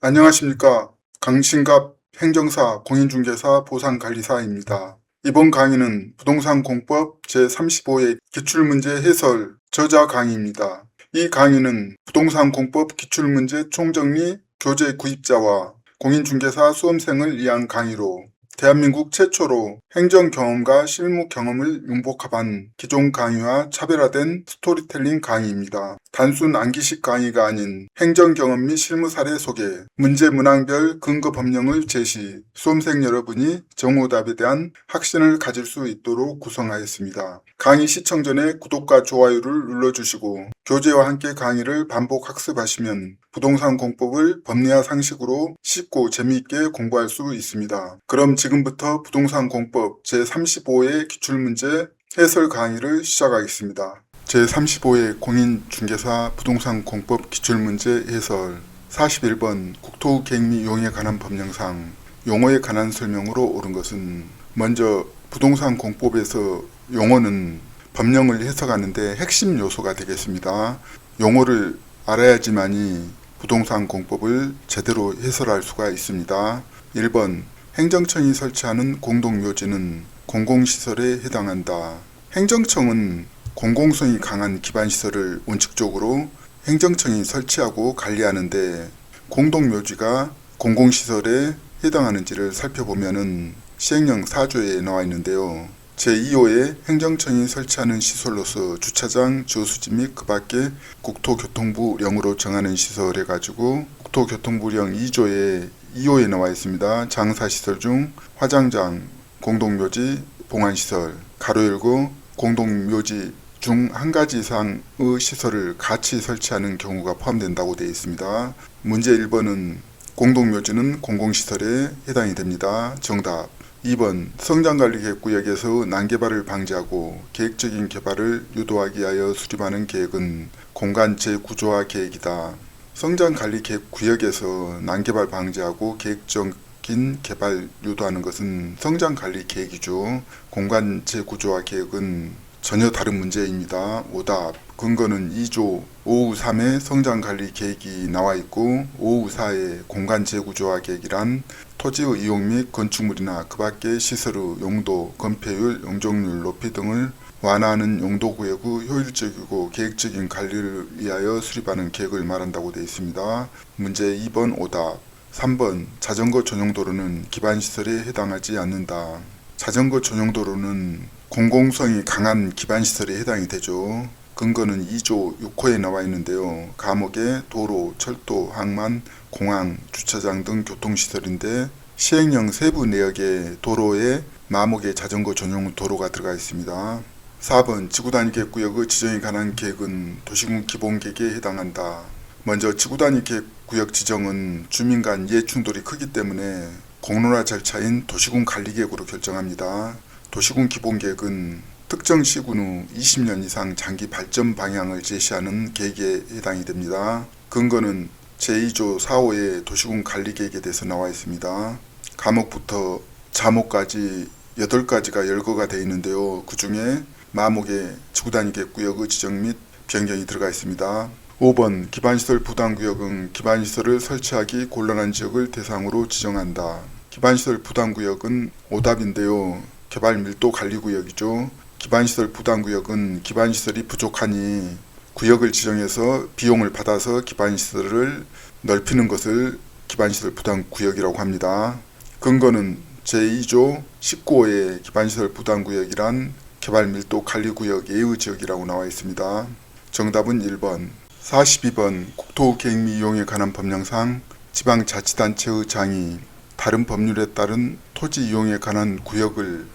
안녕하십니까. 강신갑 행정사 공인중개사 보상관리사입니다. 이번 강의는 부동산 공법 제35의 기출문제 해설 저자 강의입니다. 이 강의는 부동산 공법 기출문제 총정리 교재 구입자와 공인중개사 수험생을 위한 강의로 대한민국 최초로 행정 경험과 실무 경험을 융복합한 기존 강의와 차별화된 스토리텔링 강의입니다. 단순 암기식 강의가 아닌 행정 경험 및 실무 사례 소개, 문제 문항별 근거 법령을 제시, 수험생 여러분이 정오답에 대한 확신을 가질 수 있도록 구성하였습니다. 강의 시청 전에 구독과 좋아요를 눌러주시고 교재와 함께 강의를 반복 학습하시면 부동산 공법을 법리화 상식으로 쉽고 재미있게 공부할 수 있습니다. 그럼 지금부터 부동산 공법 제35의 기출문제 해설 강의를 시작하겠습니다. 제35회 공인중개사 부동산 공법 기출문제 해설 41번 국토 계획 및 용어에 관한 법령상 용어에 관한 설명으로 옳은 것은 먼저 부동산 공법에서 용어는 법령을 해석하는데 핵심 요소가 되겠습니다. 용어를 알아야지만이 부동산 공법을 제대로 해설할 수가 있습니다. 1번 행정청이 설치하는 공동묘지는 공공시설에 해당한다. 행정청은 공공성이 강한 기반시설을 원칙적으로 행정청이 설치하고 관리하는데 공동묘지가 공공시설에 해당하는지를 살펴보면 시행령 4조에 나와 있는데요. 제2호에 행정청이 설치하는 시설로서 주차장, 저수지 및 그 밖에 국토교통부령으로 정하는 시설 해가지고 국토교통부령 2조에 2호에 나와 있습니다. 장사시설 중 화장장, 공동묘지, 봉안시설, 가로 열고 공동묘지 중 한 가지 이상의 시설을 같이 설치하는 경우가 포함된다고 되어 있습니다. 문제 1번은 공동묘지는 공공시설에 해당이 됩니다. 정답 2번 성장관리계획구역에서 난개발을 방지하고 계획적인 개발을 유도하기 위하여 수립하는 계획은 공간 재구조화 계획이다. 성장관리계획구역에서 난개발 방지하고 계획적인 개발 유도하는 것은 성장관리계획이죠. 공간 재구조화 계획은 전혀 다른 문제입니다. 오답 근거는 2조 5후 3의 성장관리 계획이 나와 있고 5후 4의 공간 재구조화 계획이란 토지의 이용 및 건축물이나 그 밖의 시설의 용도, 건폐율, 용적률 높이 등을 완화하는 용도구역의 효율적이고 계획적인 관리를 위하여 수립하는 계획을 말한다고 되어 있습니다. 문제 2번 오답 3번 자전거 전용도로는 기반시설에 해당하지 않는다. 자전거 전용도로는 공공성이 강한 기반시설에 해당이 되죠. 근거는 2조 6호에 나와 있는데요. 감옥에 도로, 철도, 항만, 공항, 주차장 등 교통시설인데 시행령 세부 내역에 도로에 마목에 자전거 전용 도로가 들어가 있습니다. 4번 지구단위 계획구역의 지정에 관한 계획은 도시군 기본계획에 해당한다. 먼저 지구단위 계획구역 지정은 주민 간 이해충돌이 크기 때문에 공론화 절차인 도시군 관리계획으로 결정합니다. 도시군 기본계획은 특정 시군 후 20년 이상 장기 발전 방향을 제시하는 계획에 해당이 됩니다. 근거는 제2조 4호의 도시군 관리계획에 대해서 나와 있습니다. 감옥부터 자목까지 8가지가 열거가 되어 있는데요. 그 중에 마목에 지구단위 계획구역의 지정 및 변경이 들어가 있습니다. 5번 기반시설 부담구역은 기반시설을 설치하기 곤란한 지역을 대상으로 지정한다. 기반시설 부담구역은 오답인데요. 개발밀도관리구역이죠. 기반시설 부담구역은 기반시설이 부족하니 구역을 지정해서 비용을 받아서 기반시설을 넓히는 것을 기반시설 부담구역이라고 합니다. 근거는 제2조 19호의 기반시설 부담구역이란 개발밀도관리구역 예외지역이라고 나와 있습니다. 정답은 1번. 42번 국토계획 및 이용에 관한 법령상 지방자치단체의 장이 다른 법률에 따른 토지 이용에 관한 구역을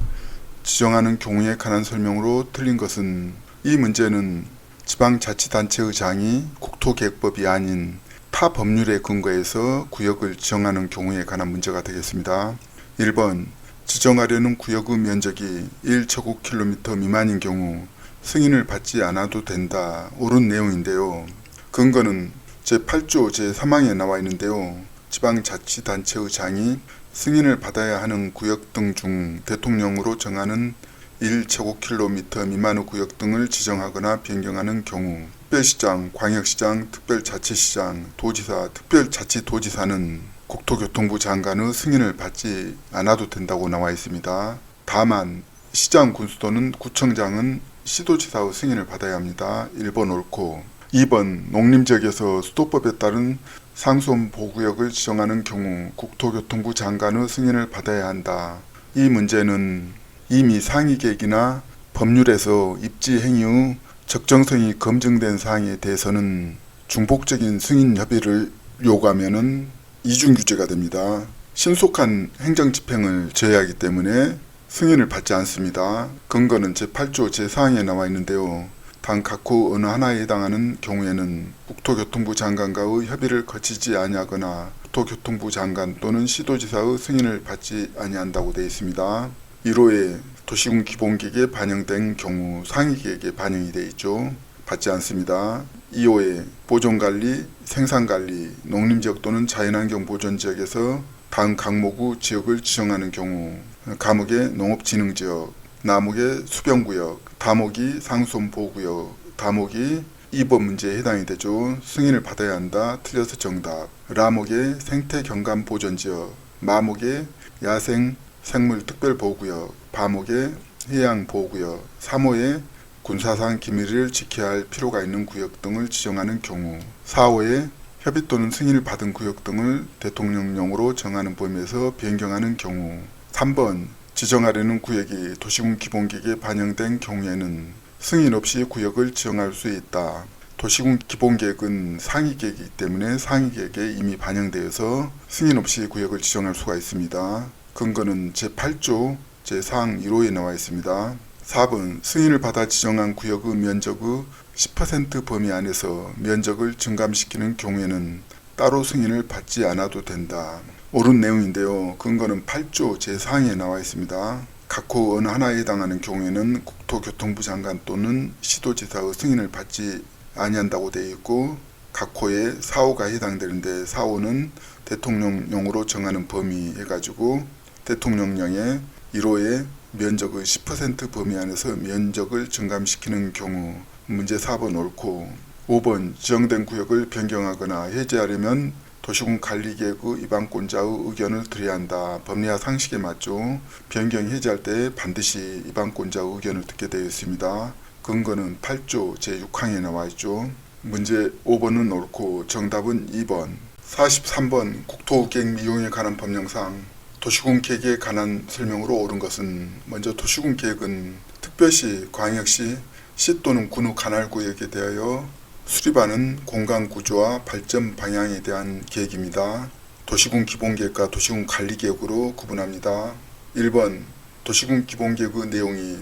지정하는 경우에 관한 설명으로 틀린 것은 이 문제는 지방자치단체의 장이 국토계획법이 아닌 타 법률에 근거해서 구역을 지정하는 경우에 관한 문제가 되겠습니다. 1번 지정하려는 구역의 면적이 1제곱킬로미터 미만인 경우 승인을 받지 않아도 된다. 옳은 내용인데요. 근거는 제8조 제3항에 나와 있는데요. 지방자치단체의 장이 승인을 받아야 하는 구역 등 중 대통령으로 정하는 1제곱킬로미터 미만의 구역 등을 지정하거나 변경하는 경우 특별시장, 광역시장, 특별자치시장, 도지사, 특별자치도지사는 국토교통부 장관의 승인을 받지 않아도 된다고 나와 있습니다. 다만 시장, 군수도는 구청장은 시도지사의 승인을 받아야 합니다. 1번 옳고 2번 농림지역에서 수도법에 따른 상수원 보호구역을 지정하는 경우 국토교통부 장관의 승인을 받아야 한다. 이 문제는 이미 상위계획이나 법률에서 입지 행위의 적정성이 검증된 사항에 대해서는 중복적인 승인 협의를 요구하면은 이중규제가 됩니다. 신속한 행정집행을 저해하기 때문에 승인을 받지 않습니다. 근거는 제8조 제4항에 나와 있는데요. 단 각호 어느 하나에 해당하는 경우에는 국토교통부 장관과의 협의를 거치지 아니하거나 국토교통부 장관 또는 시도지사의 승인을 받지 아니한다고 되어 있습니다. 1호에 도시군 기본계획에 반영된 경우 상위계획에 반영이 되어 있죠. 받지 않습니다. 2호에 보존관리, 생산관리, 농림지역 또는 자연환경 보존지역에서 다음 강목의 지역을 지정하는 경우 가목의 농업진흥지역, 나목의 수변구역, 다목이 상수원보호구역, 다목이 이 법 문제에 해당이 되죠. 승인을 받아야 한다. 틀려서 정답. 라목의 생태경관보존지역, 마목의 야생 생물특별보호구역, 바목의 해양보호구역, 3호의 군사상 기밀을 지켜야 할 필요가 있는 구역 등을 지정하는 경우, 4호의 협의 또는 승인을 받은 구역 등을 대통령령으로 정하는 범위에서 변경하는 경우, 3번 지정하려는 구역이 도시군 기본계획에 반영된 경우에는 승인 없이 구역을 지정할 수 있다. 도시군 기본계획은 상위계획이기 때문에 상위계획에 이미 반영되어서 승인 없이 구역을 지정할 수가 있습니다. 근거는 제8조 제4항 1호에 나와 있습니다. 4번 승인을 받아 지정한 구역의 면적의 10% 범위 안에서 면적을 증감시키는 경우에는 따로 승인을 받지 않아도 된다. 옳은 내용인데요. 근거는 8조 제4항에 나와 있습니다. 각호 어느 하나에 해당하는 경우에는 국토교통부 장관 또는 시도지사의 승인을 받지 아니한다고 되어 있고, 각호에 4호가 해당되는데 4호는 대통령령으로 정하는 범위 해가지고 대통령령에 1호에 면적의 10% 범위 안에서 면적을 증감시키는 경우 문제 4번 옳고, 5번 지정된 구역을 변경하거나 해제하려면 도시군 관리계획의 입안권자의 의견을 드려야 한다. 법리와 상식에 맞죠. 변경 해제할 때 반드시 입안권자의 의견을 듣게 되어 있습니다. 근거는 8조 제6항에 나와 있죠. 문제 5번은 옳고 정답은 2번. 43번 국토계획 미용에 관한 법령상 도시군 계획에 관한 설명으로 옳은 것은, 먼저 도시군 계획은 특별시, 광역시, 시 또는 군의 관할구역에 대하여 수립하는 공간 구조와 발전 방향에 대한 계획입니다. 도시군 기본계획과 도시군 관리계획으로 구분합니다. 1번 도시군 기본계획의 내용이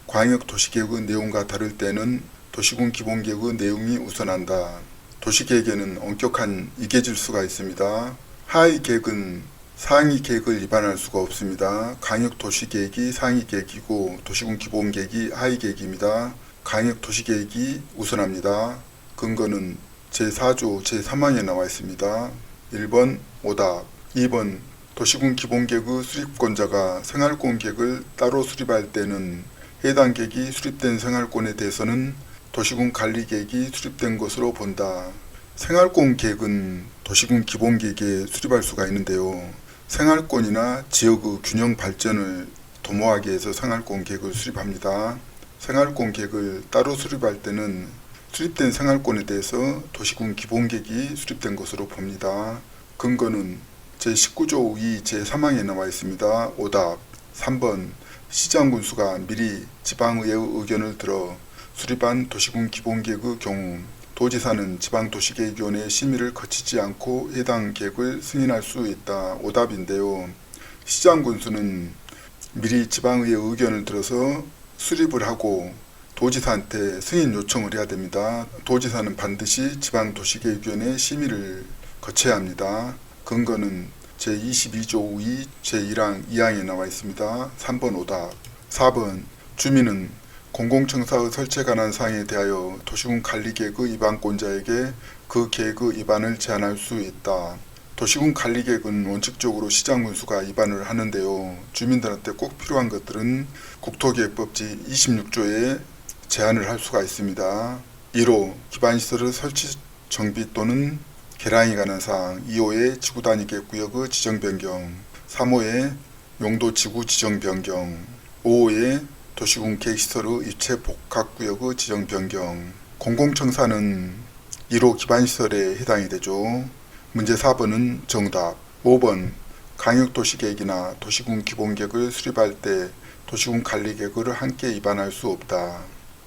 광역 도시계획의 내용과 다를 때는 도시군 기본계획의 내용이 우선한다. 도시계획에는 엄격한 이계질수가 있습니다. 하위 계획은 상위 계획을 위반할 수가 없습니다. 광역 도시계획이 상위 계획이고 도시군 기본계획이 하위 계획입니다. 광역 도시계획이 우선합니다. 근거는 제4조 제3항에 나와 있습니다. 1번 오답. 2번 도시군 기본계획의 수립권자가 생활권 계획을 따로 수립할 때는 해당 계획이 수립된 생활권에 대해서는 도시군 관리계획이 수립된 것으로 본다. 생활권 계획은 도시군 기본계획에 수립할 수가 있는데요. 생활권이나 지역의 균형 발전을 도모하기 위해서 생활권 계획을 수립합니다. 생활권 계획을 따로 수립할 때는 수립된 생활권에 대해서 도시군 기본계획이 수립된 것으로 봅니다. 근거는 제19조 2 제3항에 나와 있습니다. 오답. 3번 시장군수가 미리 지방의회의 의견을 들어 수립한 도시군 기본계획의 경우 도지사는 지방도시계획위원회의 심의를 거치지 않고 해당 계획을 승인할 수 있다. 오답인데요. 시장군수는 미리 지방의회의 의견을 들어서 수립을 하고 도지사한테 승인 요청을 해야 됩니다. 도지사는 반드시 지방도시계획위원회의 심의를 거쳐야 합니다. 근거는 제22조 2 제1항 2항에 나와 있습니다. 3번 오답. 4번 주민은 공공청사의 설치에 관한 사항에 대하여 도시군 관리계획의 입안권자에게 그 계획의 입안을 제한할 수 있다. 도시군 관리계획은 원칙적으로 시장군수가 입안을 하는데요. 주민들한테 꼭 필요한 것들은 국토계획법 제26조에 제한을 할 수가 있습니다. 1호 기반시설의 설치 정비 또는 개량이 관한 사항. 2호의 지구단위 계획구역의 지정 변경. 3호의 용도 지구 지정 변경. 5호의 도시군 계획시설의 입체 복합구역의 지정 변경. 공공청사는 1호 기반시설에 해당이 되죠. 문제 4번은 정답. 5번 강역도시계획이나 도시군 기본계획을 수립할 때 도시군 관리계획을 함께 위반할 수 없다.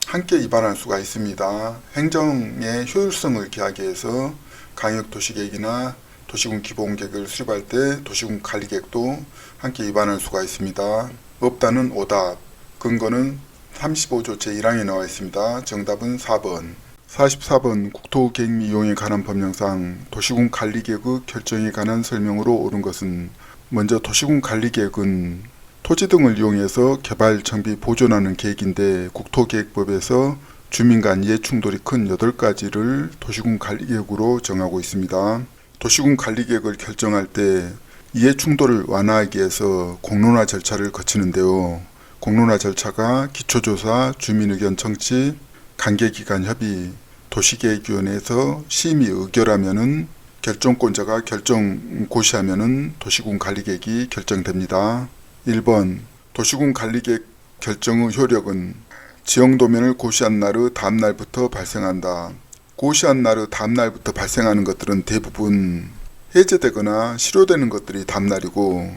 함께 위반할 수가 있습니다. 행정의 효율성을 기하기 위해서 강역도시계획이나 도시군 기본계획을 수립할 때 도시군 관리계획도 함께 위반할 수가 있습니다. 없다는 오답. 근거는 35조 제1항에 나와 있습니다. 정답은 4번. 44번 국토계획 및 이용에 관한 법령상 도시군 관리계획의 결정에 관한 설명으로 옳은 것은. 먼저 도시군 관리계획은 토지 등을 이용해서 개발, 정비, 보존하는 계획인데 국토계획법에서 주민 간 이해 충돌이 큰 8가지를 도시군 관리계획으로 정하고 있습니다. 도시군 관리계획을 결정할 때 이해 충돌을 완화하기 위해서 공론화 절차를 거치는데요. 공론화 절차가 기초조사, 주민의견 청취, 관계기관 협의, 도시계획위원회에서 심의 의결하면은 결정권자가 결정 고시하면은 도시군 관리계획이 결정됩니다. 1번 도시군 관리계획 결정의 효력은 지형도면을 고시한 날의 다음날부터 발생한다. 고시한 날의 다음날부터 발생하는 것들은 대부분 해제되거나 실효되는 것들이 다음날이고,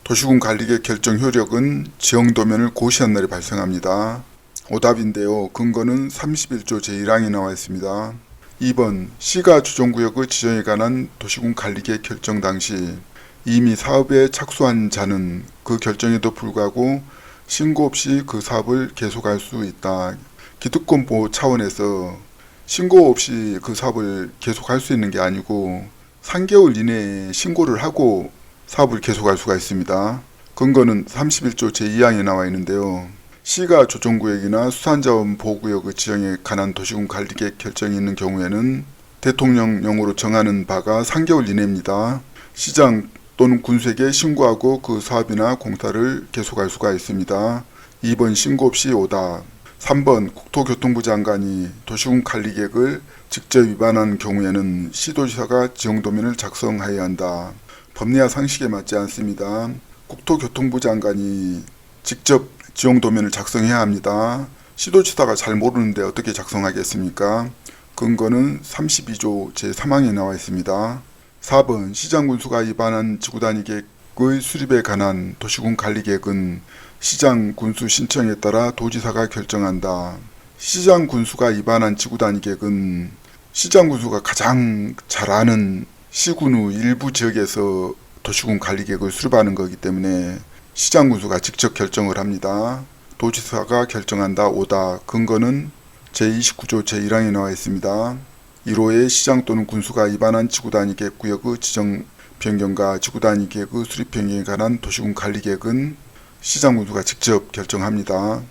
도시군 관리계획 결정 효력은 지형도면을 고시한 날에 발생합니다. 오답인데요. 근거는 31조 제1항에 나와 있습니다. 2번 시가 주정구역의 지정에 관한 도시군 관리계획 결정 당시 이미 사업에 착수한 자는 그 결정에도 불구하고 신고 없이 그 사업을 계속할 수 있다. 기득권 보호 차원에서 신고 없이 그 사업을 계속할 수 있는 게 아니고 3개월 이내에 신고를 하고 사업을 계속할 수가 있습니다. 근거는 31조 제2항에 나와 있는데요. 시가 조정구역이나 수산자원 보호구역의 지정에 관한 도시군 관리계획 결정이 있는 경우에는 대통령령으로 정하는 바가 3개월 이내입니다. 시장 또는 군수에게 신고하고 그 사업이나 공사를 계속할 수가 있습니다. 2번 신고 없이 오답. 3번 국토교통부 장관이 도시군 관리계획을 직접 위반한 경우에는 시도지사가 지형도면을 작성하여야 한다. 법리와 상식에 맞지 않습니다. 국토교통부 장관이 직접 지형도면을 작성해야 합니다. 시도지사가 잘 모르는데 어떻게 작성하겠습니까? 근거는 32조 제3항에 나와 있습니다. 4번 시장군수가 위반한 지구단위 계획의 수립에 관한 도시군 관리계획은 시장군수 신청에 따라 도지사가 결정한다. 시장군수가 위반한 지구단위 계획은 시장군수가 가장 잘 아는 시군의 일부 지역에서 도시군 관리계획을 수립하는 거기 때문에 시장군수가 직접 결정을 합니다. 도지사가 결정한다. 오다. 근거는 제29조 제1항에 나와 있습니다. 1호의 시장 또는 군수가 위반한 지구단위 계획구역의 지정 변경과 지구단위 계획의 수립 변경에 관한 도시군 관리계획은 시장군수가 직접 결정합니다.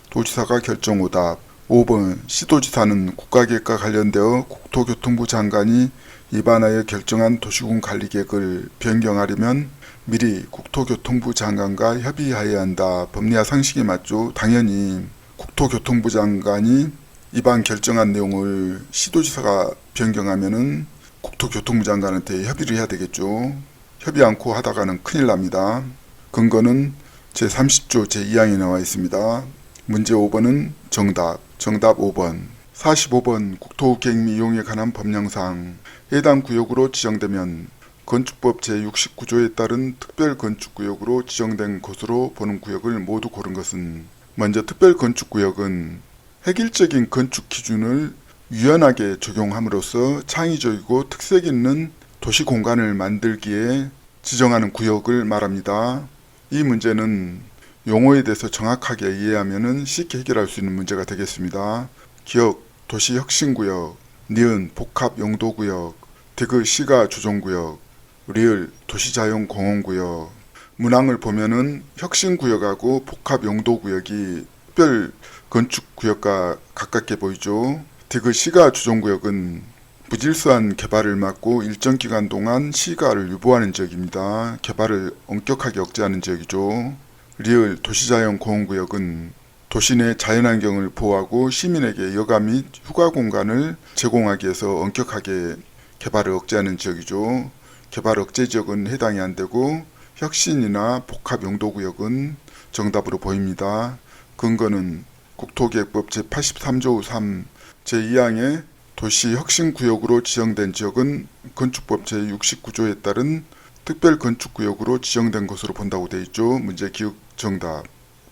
도지사가 결정 오답. 5번 시도지사는 국가계획과 관련되어 국토교통부 장관이 위반하여 결정한 도시군 관리계획을 변경하려면 미리 국토교통부 장관과 협의하여야 한다. 법리와 상식에 맞죠. 당연히 국토교통부 장관이 위반 결정한 내용을 시도지사가 변경하면은 국토교통부 장관한테 협의를 해야 되겠죠. 협의 않고 하다가는 큰일 납니다. 근거는 제30조 제2항에 나와 있습니다. 문제 5번은 정답. 정답 5번. 45번 국토계획 및 이용에 관한 법령상 해당 구역으로 지정되면 건축법 제69조에 따른 특별건축구역으로 지정된 것으로 보는 구역을 모두 고른 것은. 먼저 특별건축구역은 획일적인 건축 기준을 유연하게 적용함으로써 창의적이고 특색 있는 도시 공간을 만들기에 지정하는 구역을 말합니다. 이 문제는 용어에 대해서 정확하게 이해하면 쉽게 해결할 수 있는 문제가 되겠습니다. 기역, 도시혁신구역, 니은, 복합용도구역, 디귿, 시가 조정구역, 리을, 도시자연공원구역. 문항을 보면은 혁신구역하고 복합용도구역이 특별건축구역과 가깝게 보이죠. 디귿, 시가 조정구역은 무질서한 개발을 막고 일정 기간 동안 시가를 유보하는 지역입니다. 개발을 엄격하게 억제하는 지역이죠. 리을, 도시자연공원구역은 도시 내 자연환경을 보호하고 시민에게 여가 및 휴가 공간을 제공하기 위해서 엄격하게 개발을 억제하는 지역이죠. 개발 억제 지역은 해당이 안 되고 혁신이나 복합용도구역은 정답으로 보입니다. 근거는 국토계획법 제83조 3 제2항의 도시혁신구역으로 지정된 지역은 건축법 제69조에 따른 특별건축구역으로 지정된 것으로 본다고 되어 있죠. 문제 기억 정답.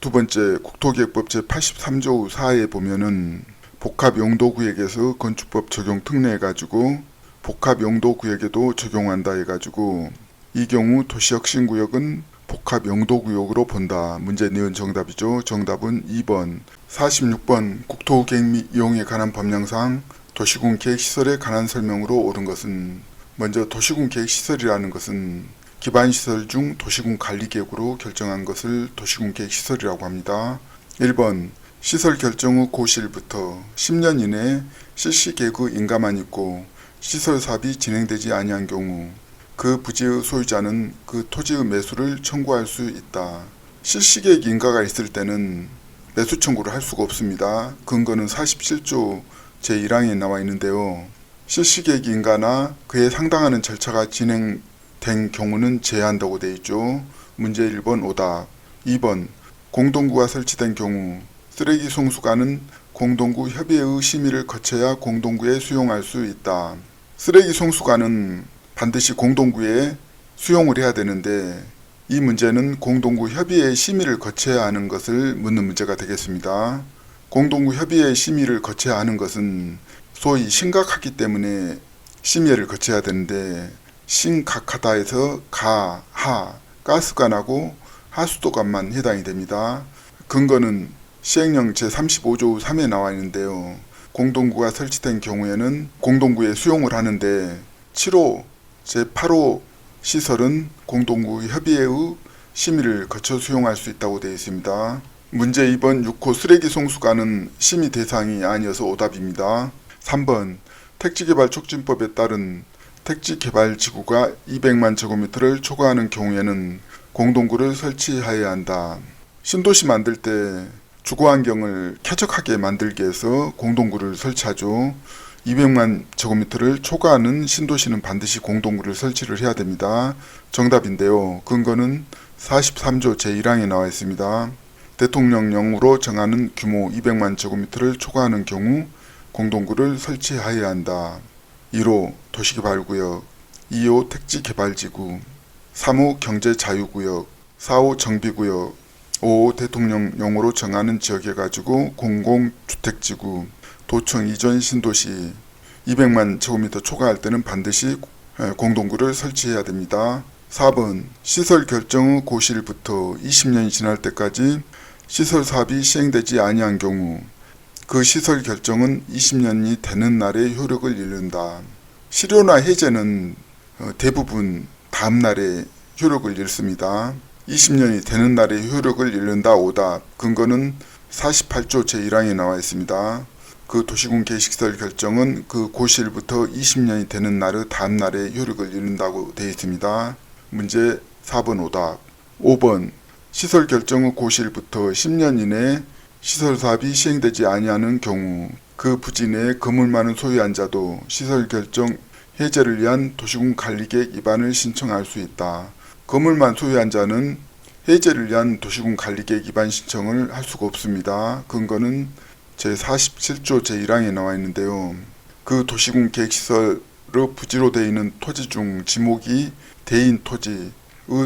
두 번째, 국토계획법 제83조 4에 보면은 복합용도구역에서 건축법 적용 특례해가지고 복합용도구역에도 적용한다 해가지고 이 경우 도시혁신구역은 복합용도구역으로 본다. 문제 니은 정답이죠. 정답은 2번. 46번 국토계획 및 이용에 관한 법령상 도시군 계획시설에 관한 설명으로 옳은 것은 먼저 도시군 계획시설이라는 것은 기반시설 중 도시군 관리계획으로 결정한 것을 도시군 계획시설이라고 합니다. 1번 시설 결정 후 고시일부터 10년 이내에 실시계획의 인가만 있고 시설 사업이 진행되지 아니한 경우 그 부지의 소유자는 그 토지의 매수를 청구할 수 있다. 실시계획 인가가 있을 때는 매수 청구를 할 수가 없습니다. 근거는 47조 제1항에 나와 있는데요. 실시계획 인가나 그에 상당하는 절차가 진행된 경우는 제한다고 되어 있죠. 문제 1번 오답. 2번 공동구가 설치된 경우 쓰레기 송수관은 공동구 협의회의 심의를 거쳐야 공동구에 수용할 수 있다. 쓰레기 송수관은 반드시 공동구에 수용을 해야 되는데 이 문제는 공동구 협의회의 심의를 거쳐야 하는 것을 묻는 문제가 되겠습니다. 공동구 협의회의 심의를 거쳐야 하는 것은 소위 심각하기 때문에 심의를 거쳐야 되는데 심각하다에서 가, 하, 가스관하고 하수도관만 해당이 됩니다. 근거는 시행령 제35조 3에 나와 있는데요. 공동구가 설치된 경우에는 공동구에 수용을 하는데 7호 제8호 시설은 공동구 협의회의 심의를 거쳐 수용할 수 있다고 되어 있습니다. 문제 2번 6호 쓰레기 송수관은 심의 대상이 아니어서 오답입니다. 3번 택지개발 촉진법에 따른 택지개발지구가 200만 제곱미터를 초과하는 경우에는 공동구를 설치해야 한다. 신도시 만들 때 주거환경을 쾌적하게 만들기 위해서 공동구를 설치하죠. 200만 제곱미터를 초과하는 신도시는 반드시 공동구를 설치를 해야 됩니다. 정답인데요. 근거는 43조 제1항에 나와 있습니다. 대통령령으로 정하는 규모 200만 제곱미터를 초과하는 경우 공동구를 설치해야 한다. 1호 도시개발구역, 2호 택지개발지구, 3호 경제자유구역, 4호 정비구역, 5호 대통령령으로 정하는 지역에 가지고 공공주택지구, 도청 이전 신도시 200만 제곱미터 초과할 때는 반드시 공동구를 설치해야 됩니다. 4번 시설 결정 후 고시일부터 20년이 지날 때까지 시설 사업이 시행되지 아니한 경우 그 시설 결정은 20년이 되는 날에 효력을 잃는다. 실효나 해제는 대부분 다음 날에 효력을 잃습니다. 20년이 되는 날에 효력을 잃는다 오답. 근거는 48조 제1항에 나와 있습니다. 그 도시군 계획시설 결정은 그 고시일부터 20년이 되는 날의 다음 날에 효력을 잃는다고 되어 있습니다. 문제 4번 오답. 5번 시설 결정 후 고시일부터 10년 이내에 시설 사업이 시행되지 아니하는 경우 그 부지 내에 건물만을 소유한 자도 시설 결정 해제를 위한 도시군 관리계획 위반을 신청할 수 있다. 건물만 소유한 자는 해제를 위한 도시군 관리계획 위반 신청을 할 수가 없습니다. 근거는 제47조 제1항에 나와 있는데요. 그 도시군 계획시설의 부지로 되어 있는 토지 중 지목이 대인 토지의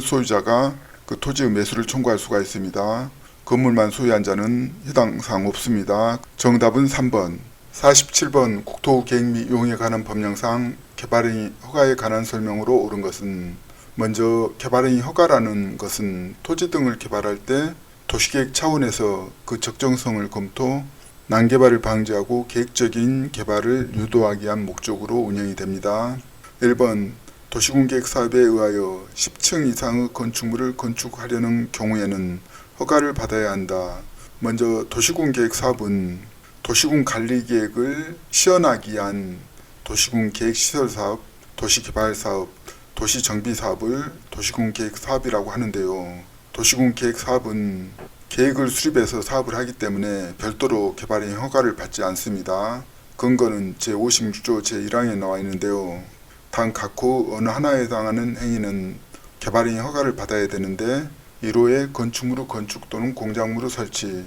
소유자가 그 토지의 매수를 청구할 수가 있습니다. 건물만 소유한 자는 해당 사항 없습니다. 정답은 3번. 47번 국토계획 및 이용에 관한 법령상 개발행위 허가에 관한 설명으로 옳은 것은 먼저 개발행위 허가라는 것은 토지 등을 개발할 때 도시계획 차원에서 그 적정성을 검토 난개발을 방지하고 계획적인 개발을 유도하기 위한 목적으로 운영이 됩니다. 1번 도시군 계획 사업에 의하여 10층 이상의 건축물을 건축하려는 경우에는 허가를 받아야 한다. 먼저 도시군 계획 사업은 도시군 관리 계획을 시연하기 위한 도시군 계획 시설 사업, 도시개발 사업, 도시정비 사업을 도시군 계획 사업이라고 하는데요. 도시군 계획 사업은 계획을 수립해서 사업을 하기 때문에 별도로 개발행위 허가를 받지 않습니다. 근거는 제56조 제1항에 나와 있는데요. 단 각호 어느 하나에 해당하는 행위는 개발행위 허가를 받아야 되는데 1호의 건축물의 건축 또는 공작물의 설치,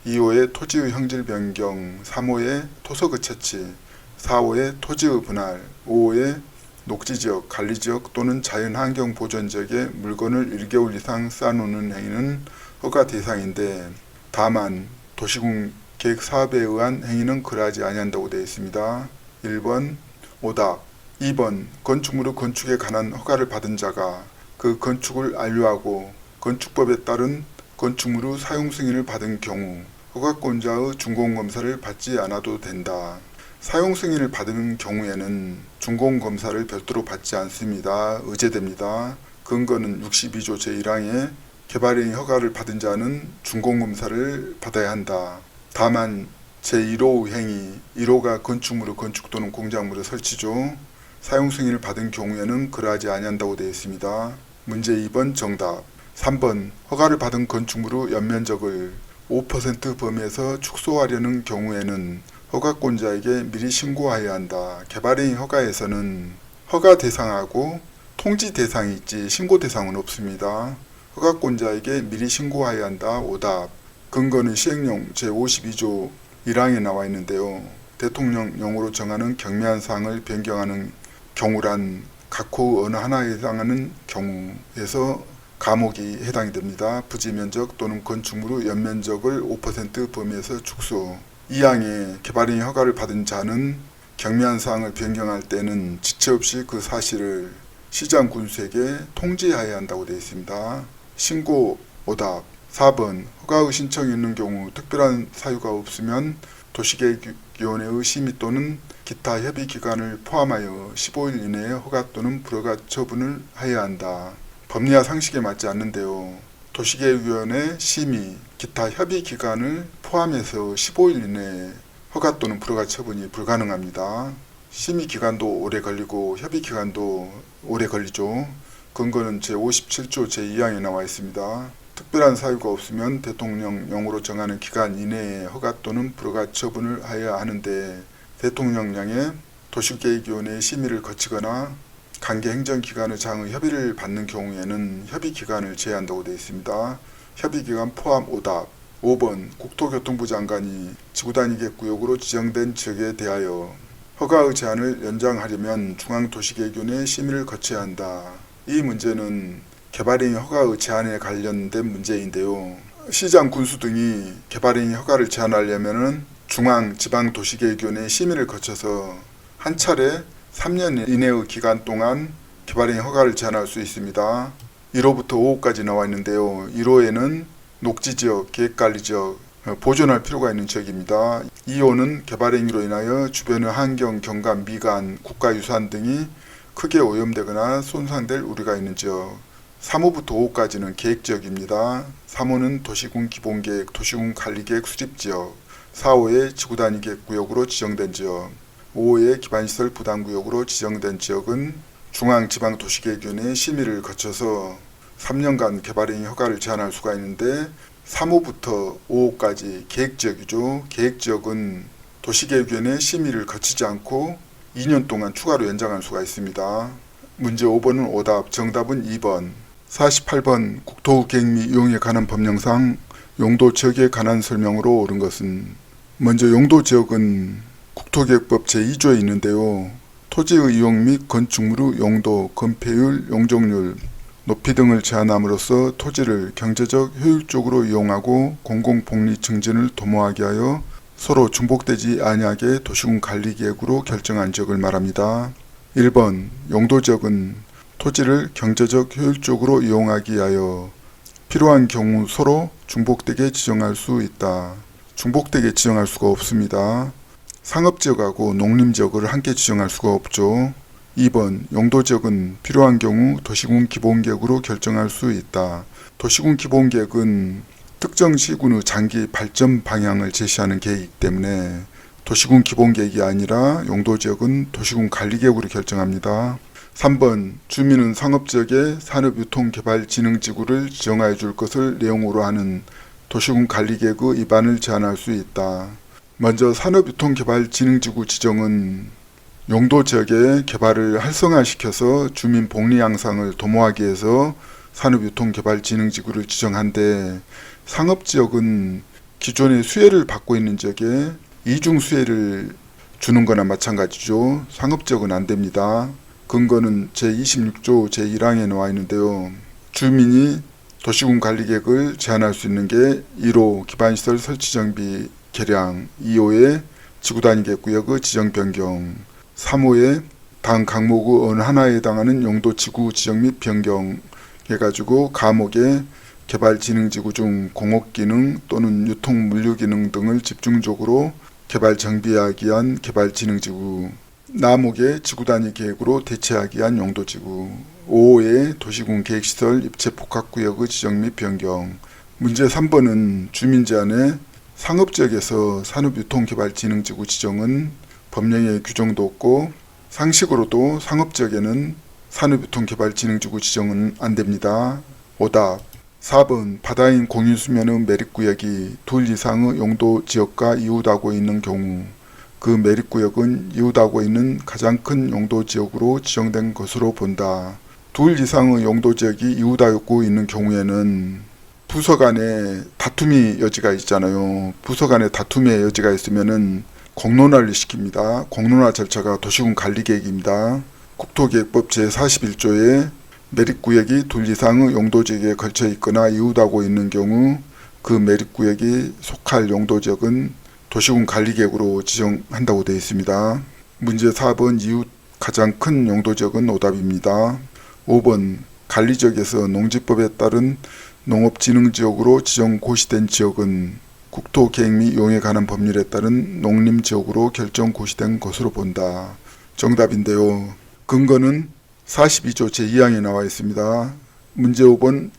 2호의 토지의 형질 변경, 3호의 토석의 채취, 4호의 토지의 분할, 5호의 녹지지역, 관리지역 또는 자연환경 보존지역에 물건을 1개월 이상 쌓아놓는 행위는 허가 대상인데 다만 도시군 계획사업에 의한 행위는 그러하지 아니한다고 되어 있습니다. 1번 오답. 2번 건축물의 건축에 관한 허가를 받은 자가 그 건축을 안료하고 건축법에 따른 건축물의 사용 승인을 받은 경우 허가권자의 준공검사를 받지 않아도 된다. 사용 승인을 받은 경우에는 준공검사를 별도로 받지 않습니다. 의제됩니다. 근거는 62조 제1항에 개발행위 허가를 받은 자는 준공검사를 받아야 한다. 다만 제1호 행위, 1호가 건축물의 건축 또는 공작물의 설치죠. 사용 승인을 받은 경우에는 그러하지 아니한다고 되어 있습니다. 문제 2번 정답. 3번 허가를 받은 건축물의 연면적을 5% 범위에서 축소하려는 경우에는 허가권자에게 미리 신고하여야 한다. 개발행위 허가에서는 허가 대상하고 통지 대상이 있지 신고 대상은 없습니다. 허가권자에게 미리 신고하여야 한다. 오답. 근거는 시행령 제52조 1항에 나와 있는데요. 대통령령으로 정하는 경미한 사항을 변경하는 경우란 각호 어느 하나에 해당하는 경우에서 감옥이 해당이 됩니다. 부지면적 또는 건축물의 연면적을 5% 범위에서 축소. 이 항에 개발행위 허가를 받은 자는 경미한 사항을 변경할 때는 지체 없이 그 사실을 시장 군수에게 통지해야 한다고 되어 있습니다. 신고 오답. 4번 허가의 신청이 있는 경우 특별한 사유가 없으면 도시계획위원회의 심의 또는 기타 협의기간을 포함하여 15일 이내에 허가 또는 불허가 처분을 해야 한다. 법리와 상식에 맞지 않는데요. 도시계획위원회 심의, 기타 협의기간을 포함해서 15일 이내에 허가 또는 불허가 처분이 불가능합니다. 심의기간도 오래 걸리고 협의기간도 오래 걸리죠. 근거는 제57조 제2항에 나와 있습니다. 특별한 사유가 없으면 대통령령으로 정하는 기간 이내에 허가 또는 불허가 처분을 하여야 하는데 대통령령에 도시계획위원회의 심의를 거치거나 관계행정기관의 장의 협의를 받는 경우에는 협의기간을 제한한다고 되어 있습니다. 협의기간 포함 오답. 5번 국토교통부 장관이 지구단위 구역으로 지정된 지역에 대하여 허가의 제한을 연장하려면 중앙도시계획위원회의 심의를 거쳐야 한다. 이 문제는 개발행위 허가의 제한에 관련된 문제인데요. 시장 군수 등이 개발행위 허가를 제한하려면 중앙지방도시계획위원회의 심의를 거쳐서 한 차례 3년 이내의 기간 동안 개발행위 허가를 제한할 수 있습니다. 1호부터 5호까지 나와 있는데요. 1호에는 녹지지역, 계획관리지역, 보존할 필요가 있는 지역입니다. 2호는 개발행위로 인하여 주변의 환경, 경관, 미관, 국가유산 등이 크게 오염되거나 손상될 우려가 있는 지역. 3호부터 5호까지는 계획지역입니다. 3호는 도시군 기본계획, 도시군 관리계획 수립지역, 4호의 지구단위 계획구역으로 지정된 지역, 5호의 기반시설 부담구역으로 지정된 지역은 중앙지방도시계획위원회의 심의를 거쳐서 3년간 개발행위 허가를 제한할 수가 있는데 3호부터 5호까지 계획지역이죠. 계획지역은 도시계획위원회 심의를 거치지 않고 2년 동안 추가로 연장할 수가 있습니다. 문제 5번은 오답, 정답은 2번. 48번 국토계획 및 이용에 관한 법령상 용도지역에 관한 설명으로 옳은 것은 먼저 용도지역은 국토계획법 제2조에 있는데요. 토지의 이용 및 건축물의 용도, 건폐율, 용적률, 높이 등을 제한함으로써 토지를 경제적 효율적으로 이용하고 공공복리 증진을 도모하게 하여 서로 중복되지 아니하게 도시군 관리계획으로 결정한 지역을 말합니다. 1번 용도지역은 토지를 경제적 효율적으로 이용하기 위하여 필요한 경우 서로 중복되게 지정할 수 있다. 중복되게 지정할 수가 없습니다. 상업지역하고 농림지역을 함께 지정할 수가 없죠. 2번 용도지역은 필요한 경우 도시군 기본계획으로 결정할 수 있다. 도시군 기본계획은 특정 시군의 장기 발전 방향을 제시하는 계획이기 때문에 도시군 기본계획이 아니라 용도지역은 도시군 관리계획으로 결정합니다. 3번 주민은 상업지역에 산업유통개발진흥지구를 지정하여 줄 것을 내용으로 하는 도시군 관리계획의 위반을 제한할 수 있다. 먼저 산업유통개발진흥지구 지정은 용도 지역의 개발을 활성화시켜서 주민 복리 양상을 도모하기 위해서 산업유통개발진흥지구를 지정한데, 상업지역은 기존의 수혜를 받고 있는 지역에 이중 수혜를 주는 거나 마찬가지죠. 상업지역은 안 됩니다. 근거는 제26조 제1항에 나와 있는데요. 주민이 도시군 관리계획을 제한할 수 있는 게 1호 기반시설 설치정비 개량, 2호의 지구단위계획구역의 지정 변경, 3호의 다음 항목의 어느 하나에 해당하는 용도 지구 지정 및 변경 해가지고 과목의 개발진흥지구 중 공업기능 또는 유통물류기능 등을 집중적으로 개발 정비하기 위한 개발진흥지구, 남목의 지구단위 계획으로 대체하기 위한 용도지구, 5호의 도시군 계획시설 입체 복합구역의 지정 및 변경. 문제 3번은 주민 제한의 상업지역에서 산업유통개발진흥지구 지정은 법령에 규정도 없고 상식으로도 상업지역에는 산업유통개발진흥지구 지정은 안됩니다. 오답 4번 바다인 공유수면의 매립구역이 둘 이상의 용도지역과 이웃하고 있는 경우 그 매립구역은 이웃하고 있는 가장 큰 용도지역으로 지정된 것으로 본다. 둘 이상의 용도지역이 이웃하고 있는 경우에는 부서 간에 다툼이 여지가 있잖아요. 부서 간에 다툼의 여지가 있으면은 공론화를 시킵니다. 공론화 절차가 도시군 관리계획입니다. 국토계획법 제41조에 매립구역이 둘 이상의 용도지역에 걸쳐 있거나 이웃하고 있는 경우 그 매립구역이 속할 용도지역은 도시군 관리계획으로 지정한다고 되어 있습니다. 문제 4번 이웃 가장 큰 용도지역은 오답입니다. 5번 관리지역에서 농지법에 따른 농업진흥지역으로 지정 고시된 지역은 국토계획 및 이용에 관한 법률에 따른 농림지역으로 결정 고시된 것으로 본다. 정답인데요. 근거는 42조 제2항에 나와 있습니다. 문제 5번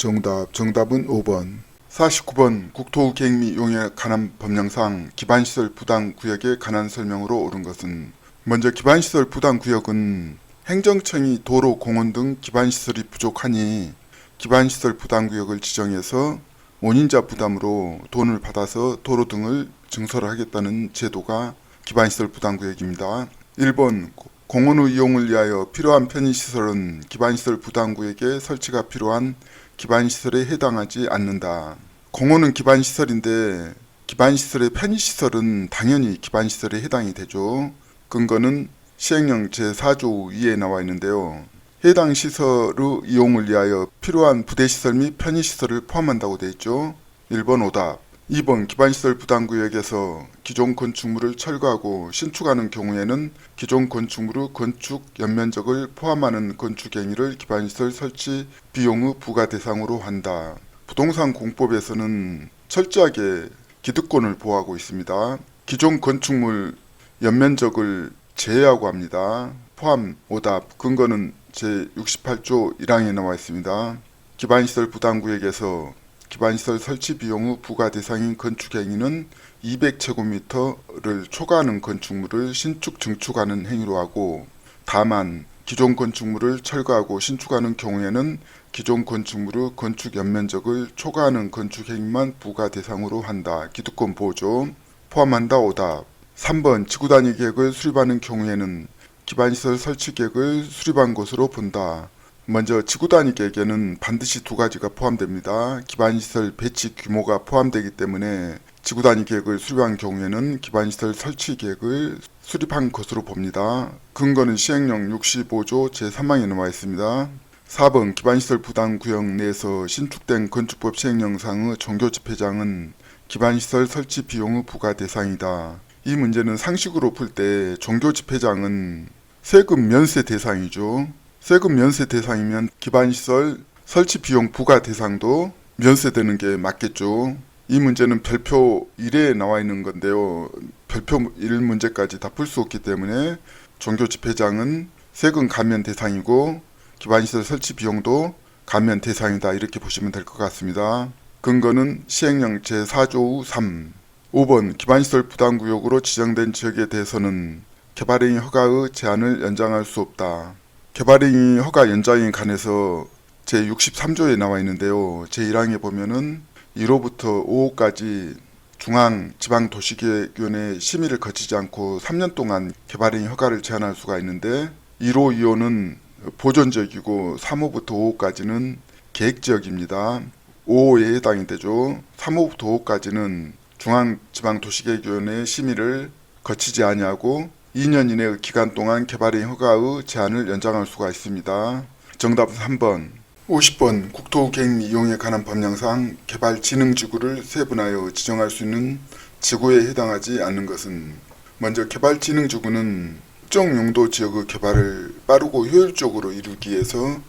정답은 5번. 49번 국토계획 및 이용에 관한 법령상 기반시설 부담구역에 관한 설명으로 옳은 것은, 먼저 기반시설 부담구역은 행정청이 도로, 공원 등 기반시설이 부족하니 기반시설 부담구역을 지정해서 원인자 부담으로 돈을 받아서 도로 등을 증설을 하겠다는 제도가 기반시설 부담구역입니다. 1번 공원의 이용을 위하여 필요한 편의시설은 기반시설 부담구역에 설치가 필요한 기반시설에 해당하지 않는다. 공원은 기반시설인데 기반시설의 편의시설은 당연히 기반시설에 해당이 되죠. 근거는 시행령 제4조 2에 나와 있는데요. 해당 시설의 이용을 위하여 필요한 부대시설 및 편의시설을 포함한다고 되어 있죠. 1번 오답. 2번 기반시설 부담구역에서 기존 건축물을 철거하고 신축하는 경우에는 기존 건축물의 건축 연면적을 포함하는 건축 행위를 기반시설 설치 비용의 부과 대상으로 한다. 부동산 공법에서는 철저하게 기득권을 보호하고 있습니다. 기존 건축물 연면적을 제외하고 합니다. 포함 오답. 근거는 제68조 1항에 나와 있습니다. 기반시설 부담구역에서 기반시설 설치 비용의 부과 대상인 건축행위는 200제곱미터를 초과하는 건축물을 신축 증축하는 행위로 하고, 다만 기존 건축물을 철거하고 신축하는 경우에는 기존 건축물의 건축 연면적을 초과하는 건축행위만 부과 대상으로 한다. 기득권 보호죠. 포함한다. 오답. 3번 지구단위 계획을 수립하는 경우에는 기반시설 설치 계획을 수립한 것으로 본다. 먼저 지구단위 계획에는 반드시 두 가지가 포함됩니다. 기반시설 배치 규모가 포함되기 때문에 지구단위 계획을 수립한 경우에는 기반시설 설치 계획을 수립한 것으로 봅니다. 근거는 시행령 65조 제3항에 나와 있습니다. 4번 기반시설 부담구역 내에서 신축된 건축법 시행령상의 종교집회장은 기반시설 설치 비용의 부과 대상이다. 이 문제는 상식으로 풀 때 종교집회장은 세금 면세 대상이죠. 세금 면세 대상이면 기반시설 설치 비용 부과 대상도 면세되는 게 맞겠죠. 이 문제는 별표 1에 나와 있는 건데요. 별표 1 문제까지 다 풀 수 없기 때문에 종교집회장은 세금 감면 대상이고 기반시설 설치 비용도 감면 대상이다. 이렇게 보시면 될 것 같습니다. 근거는 시행령 제4조 3. 5번 기반시설 부담구역으로 지정된 지역에 대해서는 개발행위 허가의 제한을 연장할 수 없다. 개발행위 허가 연장에 관해서 제63조에 나와 있는데요. 제1항에 보면은 1호부터 5호까지 중앙지방도시계획위원회 심의를 거치지 않고 3년 동안 개발행 허가를 제한할 수가 있는데 1호, 2호는 보존지역이고 3호부터 5호까지는 계획지역입니다. 5호에 해당이 되죠. 3호부터 5호까지는 중앙지방도시계획위원회 심의를 거치지 아니하고 2년 이내의 기간 동안 개발행 허가의 제한을 연장할 수가 있습니다. 정답은 3번. 50번 국토계획 및 이용에 관한 법령상 개발진흥지구를 세분하여 지정할 수 있는 지구에 해당하지 않는 것은 먼저 개발진흥지구는 특정 용도 지역의 개발을 빠르고 효율적으로 이루기 위해서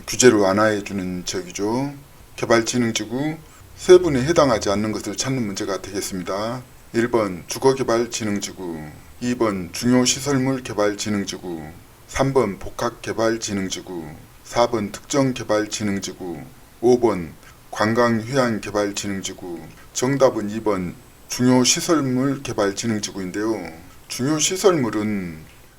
규제를 완화해주는 지역이죠. 개발진흥지구 세분에 해당하지 않는 것을 찾는 문제가 되겠습니다. 1번 주거개발진흥지구, 2번 중요시설물개발진흥지구, 3번 복합개발진흥지구, 4번 특정개발진흥지구, 5번 관광휴양개발진흥지구. 정답은 2번 중요시설물개발진흥지구인데요. 중요시설물은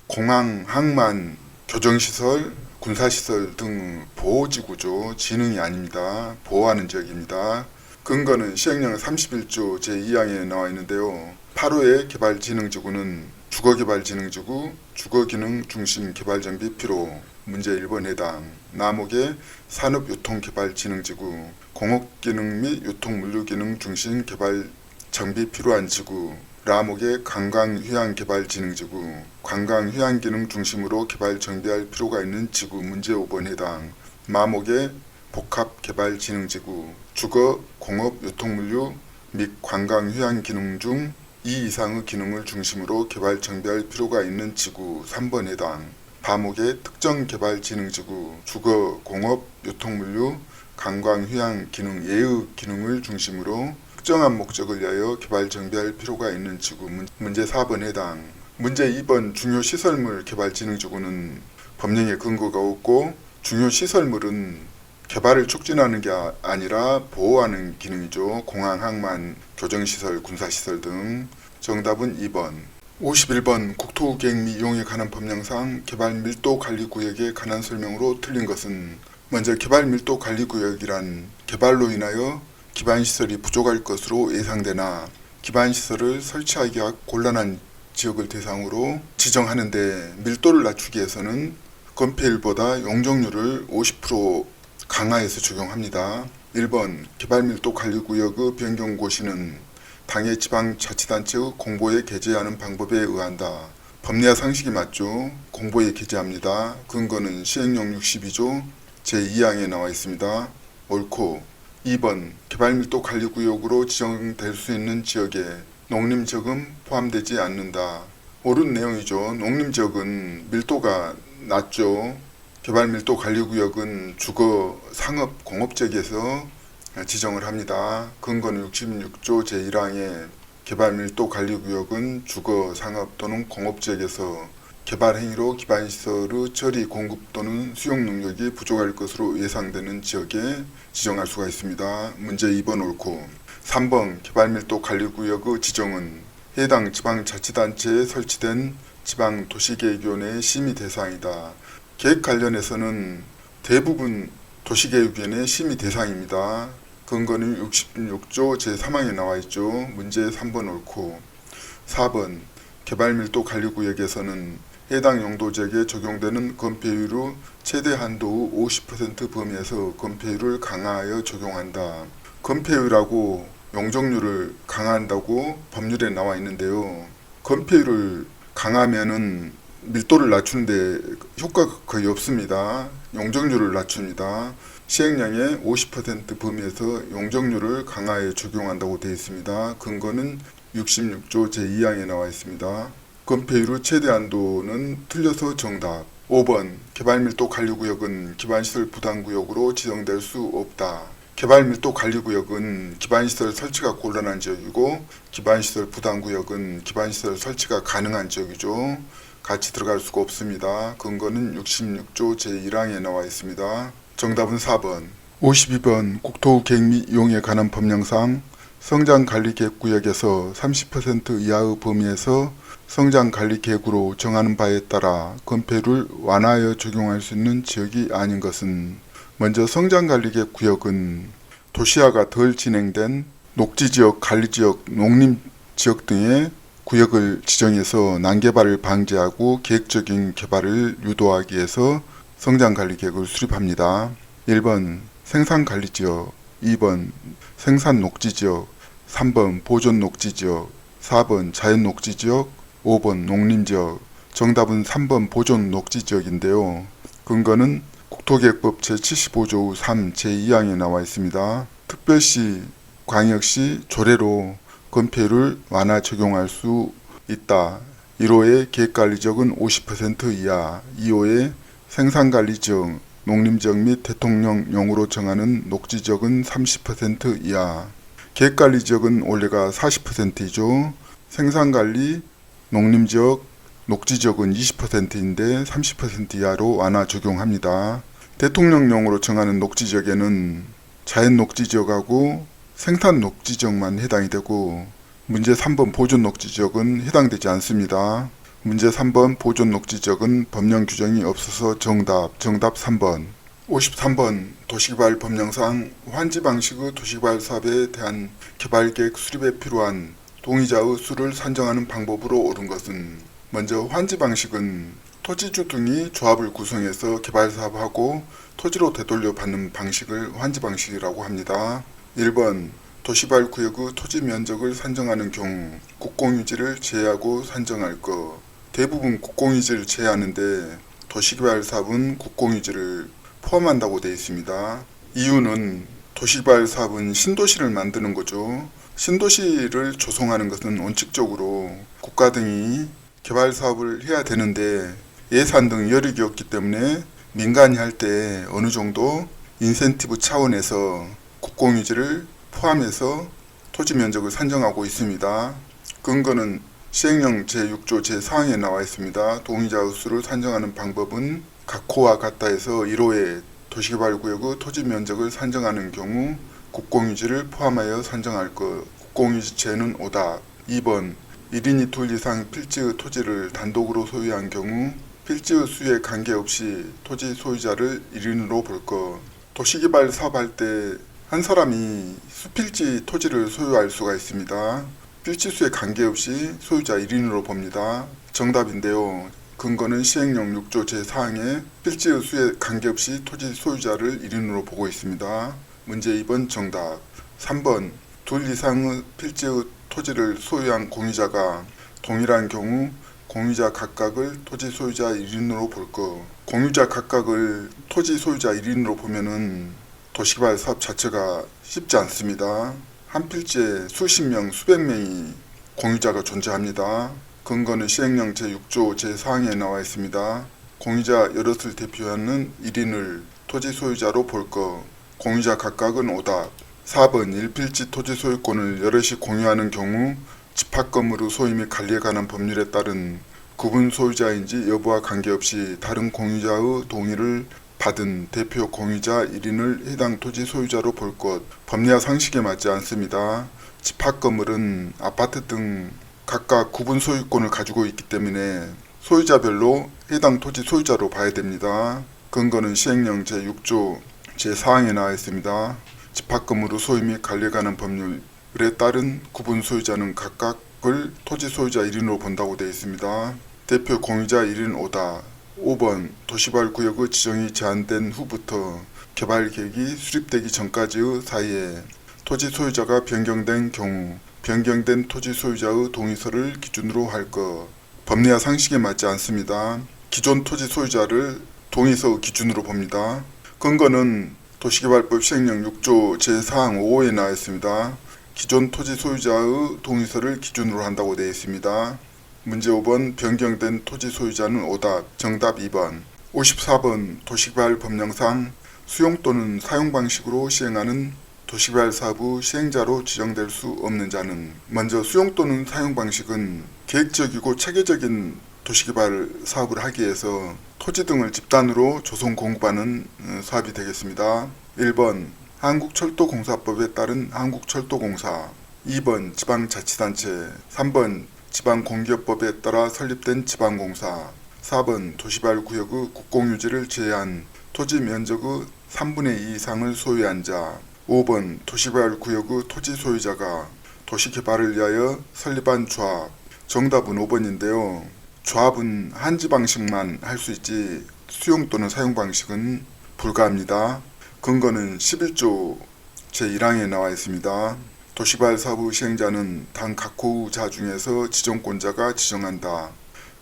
공항, 항만, 교정시설, 군사시설 등 보호지구죠. 진흥이 아닙니다. 보호하는 지역입니다. 근거는 시행령 31조 제2항에 나와 있는데요. 8호의 개발진흥지구는 주거개발진흥지구, 주거기능 중심 개발정비 필요. 문제 1번 해당. 남옥의 산업유통개발진흥지구, 공업기능 및 유통물류기능 중심 개발 정비 필요한 지구. 라목의 관광휴양개발진흥지구, 관광휴양기능 중심으로 개발 정비할 필요가 있는 지구. 문제 5번 해당. 마목의 복합개발진흥지구, 주거, 공업, 유통물류 및 관광휴양기능 중 2 이상의 기능을 중심으로 개발 정비할 필요가 있는 지구. 3번 해당. 바목의 특정개발진흥지구, 주거, 공업, 유통물류, 관광휴양 기능, 예의 기능을 중심으로 특정한 목적을 위하여 개발 정비할 필요가 있는 지구. 문제 4번 해당. 문제 2번 중요시설물 개발진흥지구는 법령에 근거가 없고 중요시설물은 개발을 촉진하는 게 아니라 보호하는 기능이죠. 공항, 항만, 교정시설, 군사시설 등. 정답은 2번. 51번 국토계획 및 이용에 관한 법령상 개발밀도관리구역에 관한 설명으로 틀린 것은 먼저 개발밀도관리구역이란 개발로 인하여 기반시설이 부족할 것으로 예상되나 기반시설을 설치하기가 곤란한 지역을 대상으로 지정하는데 밀도를 낮추기 위해서는 건폐율보다 용적률을 50% 강화해서 적용합니다. 1번 개발밀도관리구역의 변경고시는 당해 지방자치단체의 공보에 게재하는 방법에 의한다. 법리와 상식이 맞죠. 공보에 게재합니다. 근거는 시행령 62조 제2항에 나와 있습니다. 옳고. 2번 개발밀도관리구역으로 지정될 수 있는 지역에 농림지역은 포함되지 않는다. 옳은 내용이죠. 농림지역은 밀도가 낮죠. 개발밀도관리구역은 주거, 상업, 공업지역에서 지정을 합니다. 근거는 66조 제1항에 개발밀도관리구역은 주거, 상업 또는 공업지역에서 개발행위로 기반시설의 처리, 공급 또는 수용 능력이 부족할 것으로 예상되는 지역에 지정할 수가 있습니다. 문제 2번 옳고. 3번 개발밀도관리구역의 지정은 해당 지방자치단체에 설치된 지방도시계획위원회의 심의 대상이다. 계획 관련해서는 대부분 도시계획위원회 심의 대상입니다. 근거는 66조 제3항에 나와 있죠. 문제 3번 옳고. 4번 개발밀도관리구역에서는 해당 용도지역에 적용되는 건폐율의 최대 한도의 50% 범위에서 건폐율을 강화하여 적용한다. 건폐율하고 용적률을 강화한다고 법률에 나와 있는데요. 건폐율을 강하면은 밀도를 낮추는데 효과가 거의 없습니다. 용적률을 낮춥니다. 시행령의 50% 범위에서 용적률을 강화해 적용한다고 되어 있습니다. 근거는 66조 제2항에 나와 있습니다. 건폐율의 최대 한도는 틀려서 정답. 5번 개발밀도관리구역은 기반시설 부담구역으로 지정될 수 없다. 개발밀도관리구역은 기반시설 설치가 곤란한 지역이고 기반시설 부담구역은 기반시설 설치가 가능한 지역이죠. 같이 들어갈 수가 없습니다. 근거는 66조 제1항에 나와 있습니다. 정답은 4번. 52번 국토계획 및 이용에 관한 법령상 성장관리계획구역에서 30% 이하의 범위에서 성장관리계획으로 정하는 바에 따라 건폐율을 완화하여 적용할 수 있는 지역이 아닌 것은 먼저 성장관리계획구역은 도시화가 덜 진행된 녹지지역, 관리지역, 농림지역 등의 구역을 지정해서 난개발을 방지하고 계획적인 개발을 유도하기 위해서 성장관리계획을 수립합니다. 1번 생산관리지역, 2번 생산녹지지역, 3번 보존녹지지역, 4번 자연녹지지역, 5번 농림지역. 정답은 3번 보존녹지지역인데요. 근거는 국토계획법 제75조 3 제2항에 나와 있습니다. 특별시, 광역시, 조례로 건폐율을 완화 적용할 수 있다. 1호의 계획관리지역은 50% 이하, 2호의 생산관리지역, 농림지역 및 대통령령으로 정하는 녹지지역은 30% 이하. 계획관리지역은 원래가 40%이죠. 생산관리, 농림지역, 녹지지역은 20%인데 30% 이하로 완화 적용합니다. 대통령령으로 정하는 녹지지역에는 자연녹지지역하고 생산녹지지역만 해당이 되고 문제 3번 보존녹지지역은 해당되지 않습니다. 문제 3번 보존녹지지역은 법령 규정이 없어서 정답 3번. 53번 도시개발 법령상 환지 방식의 도시개발 사업에 대한 개발계획 수립에 필요한 동의자의 수를 산정하는 방법으로 옳은 것은 먼저 환지 방식은 토지주 등이 조합을 구성해서 개발 사업하고 토지로 되돌려 받는 방식을 환지 방식이라고 합니다. 1번 도시개발 구역의 토지 면적을 산정하는 경우 국공유지를 제외하고 산정할 것. 대부분 국공유지를 제외하는데 도시개발 사업은 국공유지를 포함한다고 되어 있습니다. 이유는 도시개발 사업은 신도시를 만드는 거죠. 신도시를 조성하는 것은 원칙적으로 국가 등이 개발 사업을 해야 되는데 예산 등 여력이 없기 때문에 민간이 할 때 어느 정도 인센티브 차원에서 국공유지를 포함해서 토지 면적을 산정하고 있습니다. 근거는 시행령 제6조 제4항에 나와 있습니다. 동의자의 수를 산정하는 방법은 각호와 같다에서 1호의 도시개발구역의 토지 면적을 산정하는 경우 국공유지를 포함하여 산정할 것. 국공유지 제는 오답. 2번 1인 2토 이상 필지의 토지를 단독으로 소유한 경우 필지의 수에 관계없이 토지 소유자를 1인으로 볼 것. 도시개발 사업할 때 한 사람이 수필지 토지를 소유할 수가 있습니다. 필지 수에 관계없이 소유자 1인으로 봅니다. 정답인데요. 근거는 시행령 6조 제4항에 필지의 수에 관계없이 토지 소유자를 1인으로 보고 있습니다. 문제 2번 정답. 3번 둘 이상의 필지의 토지를 소유한 공유자가 동일한 경우 공유자 각각을 토지 소유자 1인으로 볼 것. 공유자 각각을 토지 소유자 1인으로 보면은 도시개발 사업 자체가 쉽지 않습니다. 한 필지에 수십 명, 수백 명이 공유자가 존재합니다. 근거는 시행령 제6조 제4항에 나와 있습니다. 공유자 여럿을 대표하는 1인을 토지 소유자로 볼 것. 공유자 각각은 오답. 4번 1필지 토지 소유권을 여럿이 공유하는 경우 집합건물의 소유 및 관리에 관한 법률에 따른 구분 소유자인지 여부와 관계없이 다른 공유자의 동의를 받은 대표 공유자 1인을 해당 토지 소유자로 볼 것. 법리와 상식에 맞지 않습니다. 집합건물은 아파트 등 각각 구분 소유권을 가지고 있기 때문에 소유자별로 해당 토지 소유자로 봐야 됩니다. 근거는 시행령 제6조 제4항에 나와 있습니다. 집합건물의 소유 및 관리에 관한 법률에 따른 구분 소유자는 각각을 토지 소유자 1인으로 본다고 되어 있습니다. 대표 공유자 1인 오다. 5번 도시개발 구역의 지정이 제한된 후부터 개발 계획이 수립되기 전까지의 사이에 토지 소유자가 변경된 경우 변경된 토지 소유자의 동의서를 기준으로 할 것. 법리와 상식에 맞지 않습니다. 기존 토지 소유자를 동의서 기준으로 봅니다. 근거는 도시개발법 시행령 6조 제4항 5호에 나와 있습니다. 기존 토지 소유자의 동의서를 기준으로 한다고 되어 있습니다. 문제 5번 변경된 토지 소유자는 오답. 정답 2번. 54번 도시개발 법령상 수용 또는 사용 방식으로 시행하는 도시개발 사업의 시행자로 지정될 수 없는 자는. 먼저 수용 또는 사용 방식은 계획적이고 체계적인 도시개발 사업을 하기 위해서 토지 등을 집단으로 조성 공급하는 사업이 되겠습니다. 1번 한국철도공사법에 따른 한국철도공사, 2번 지방자치단체, 3번 지방공기업법에 따라 설립된 지방공사, 4번 도시개발구역의 국공유지를 제외한 토지 면적의 3분의 2 이상을 소유한 자, 5번 도시개발구역의 토지 소유자가 도시개발을 위하여 설립한 조합. 정답은 5번인데요. 조합은 한지 방식만 할 수 있지 수용 또는 사용 방식은 불가합니다. 근거는 11조 제1항에 나와 있습니다. 도시개발 사업의 시행자는 당 각 호자 중에서 지정권자가 지정한다.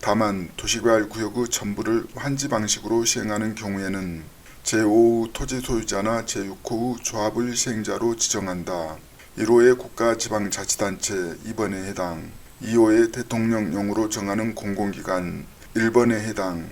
다만 도시개발 구역의 전부를 환지 방식으로 시행하는 경우에는 제5호 토지 소유자나 제6호의 조합을 시행자로 지정한다. 1호의 국가지방자치단체 2번에 해당, 2호의 대통령령으로 정하는 공공기관 1번에 해당,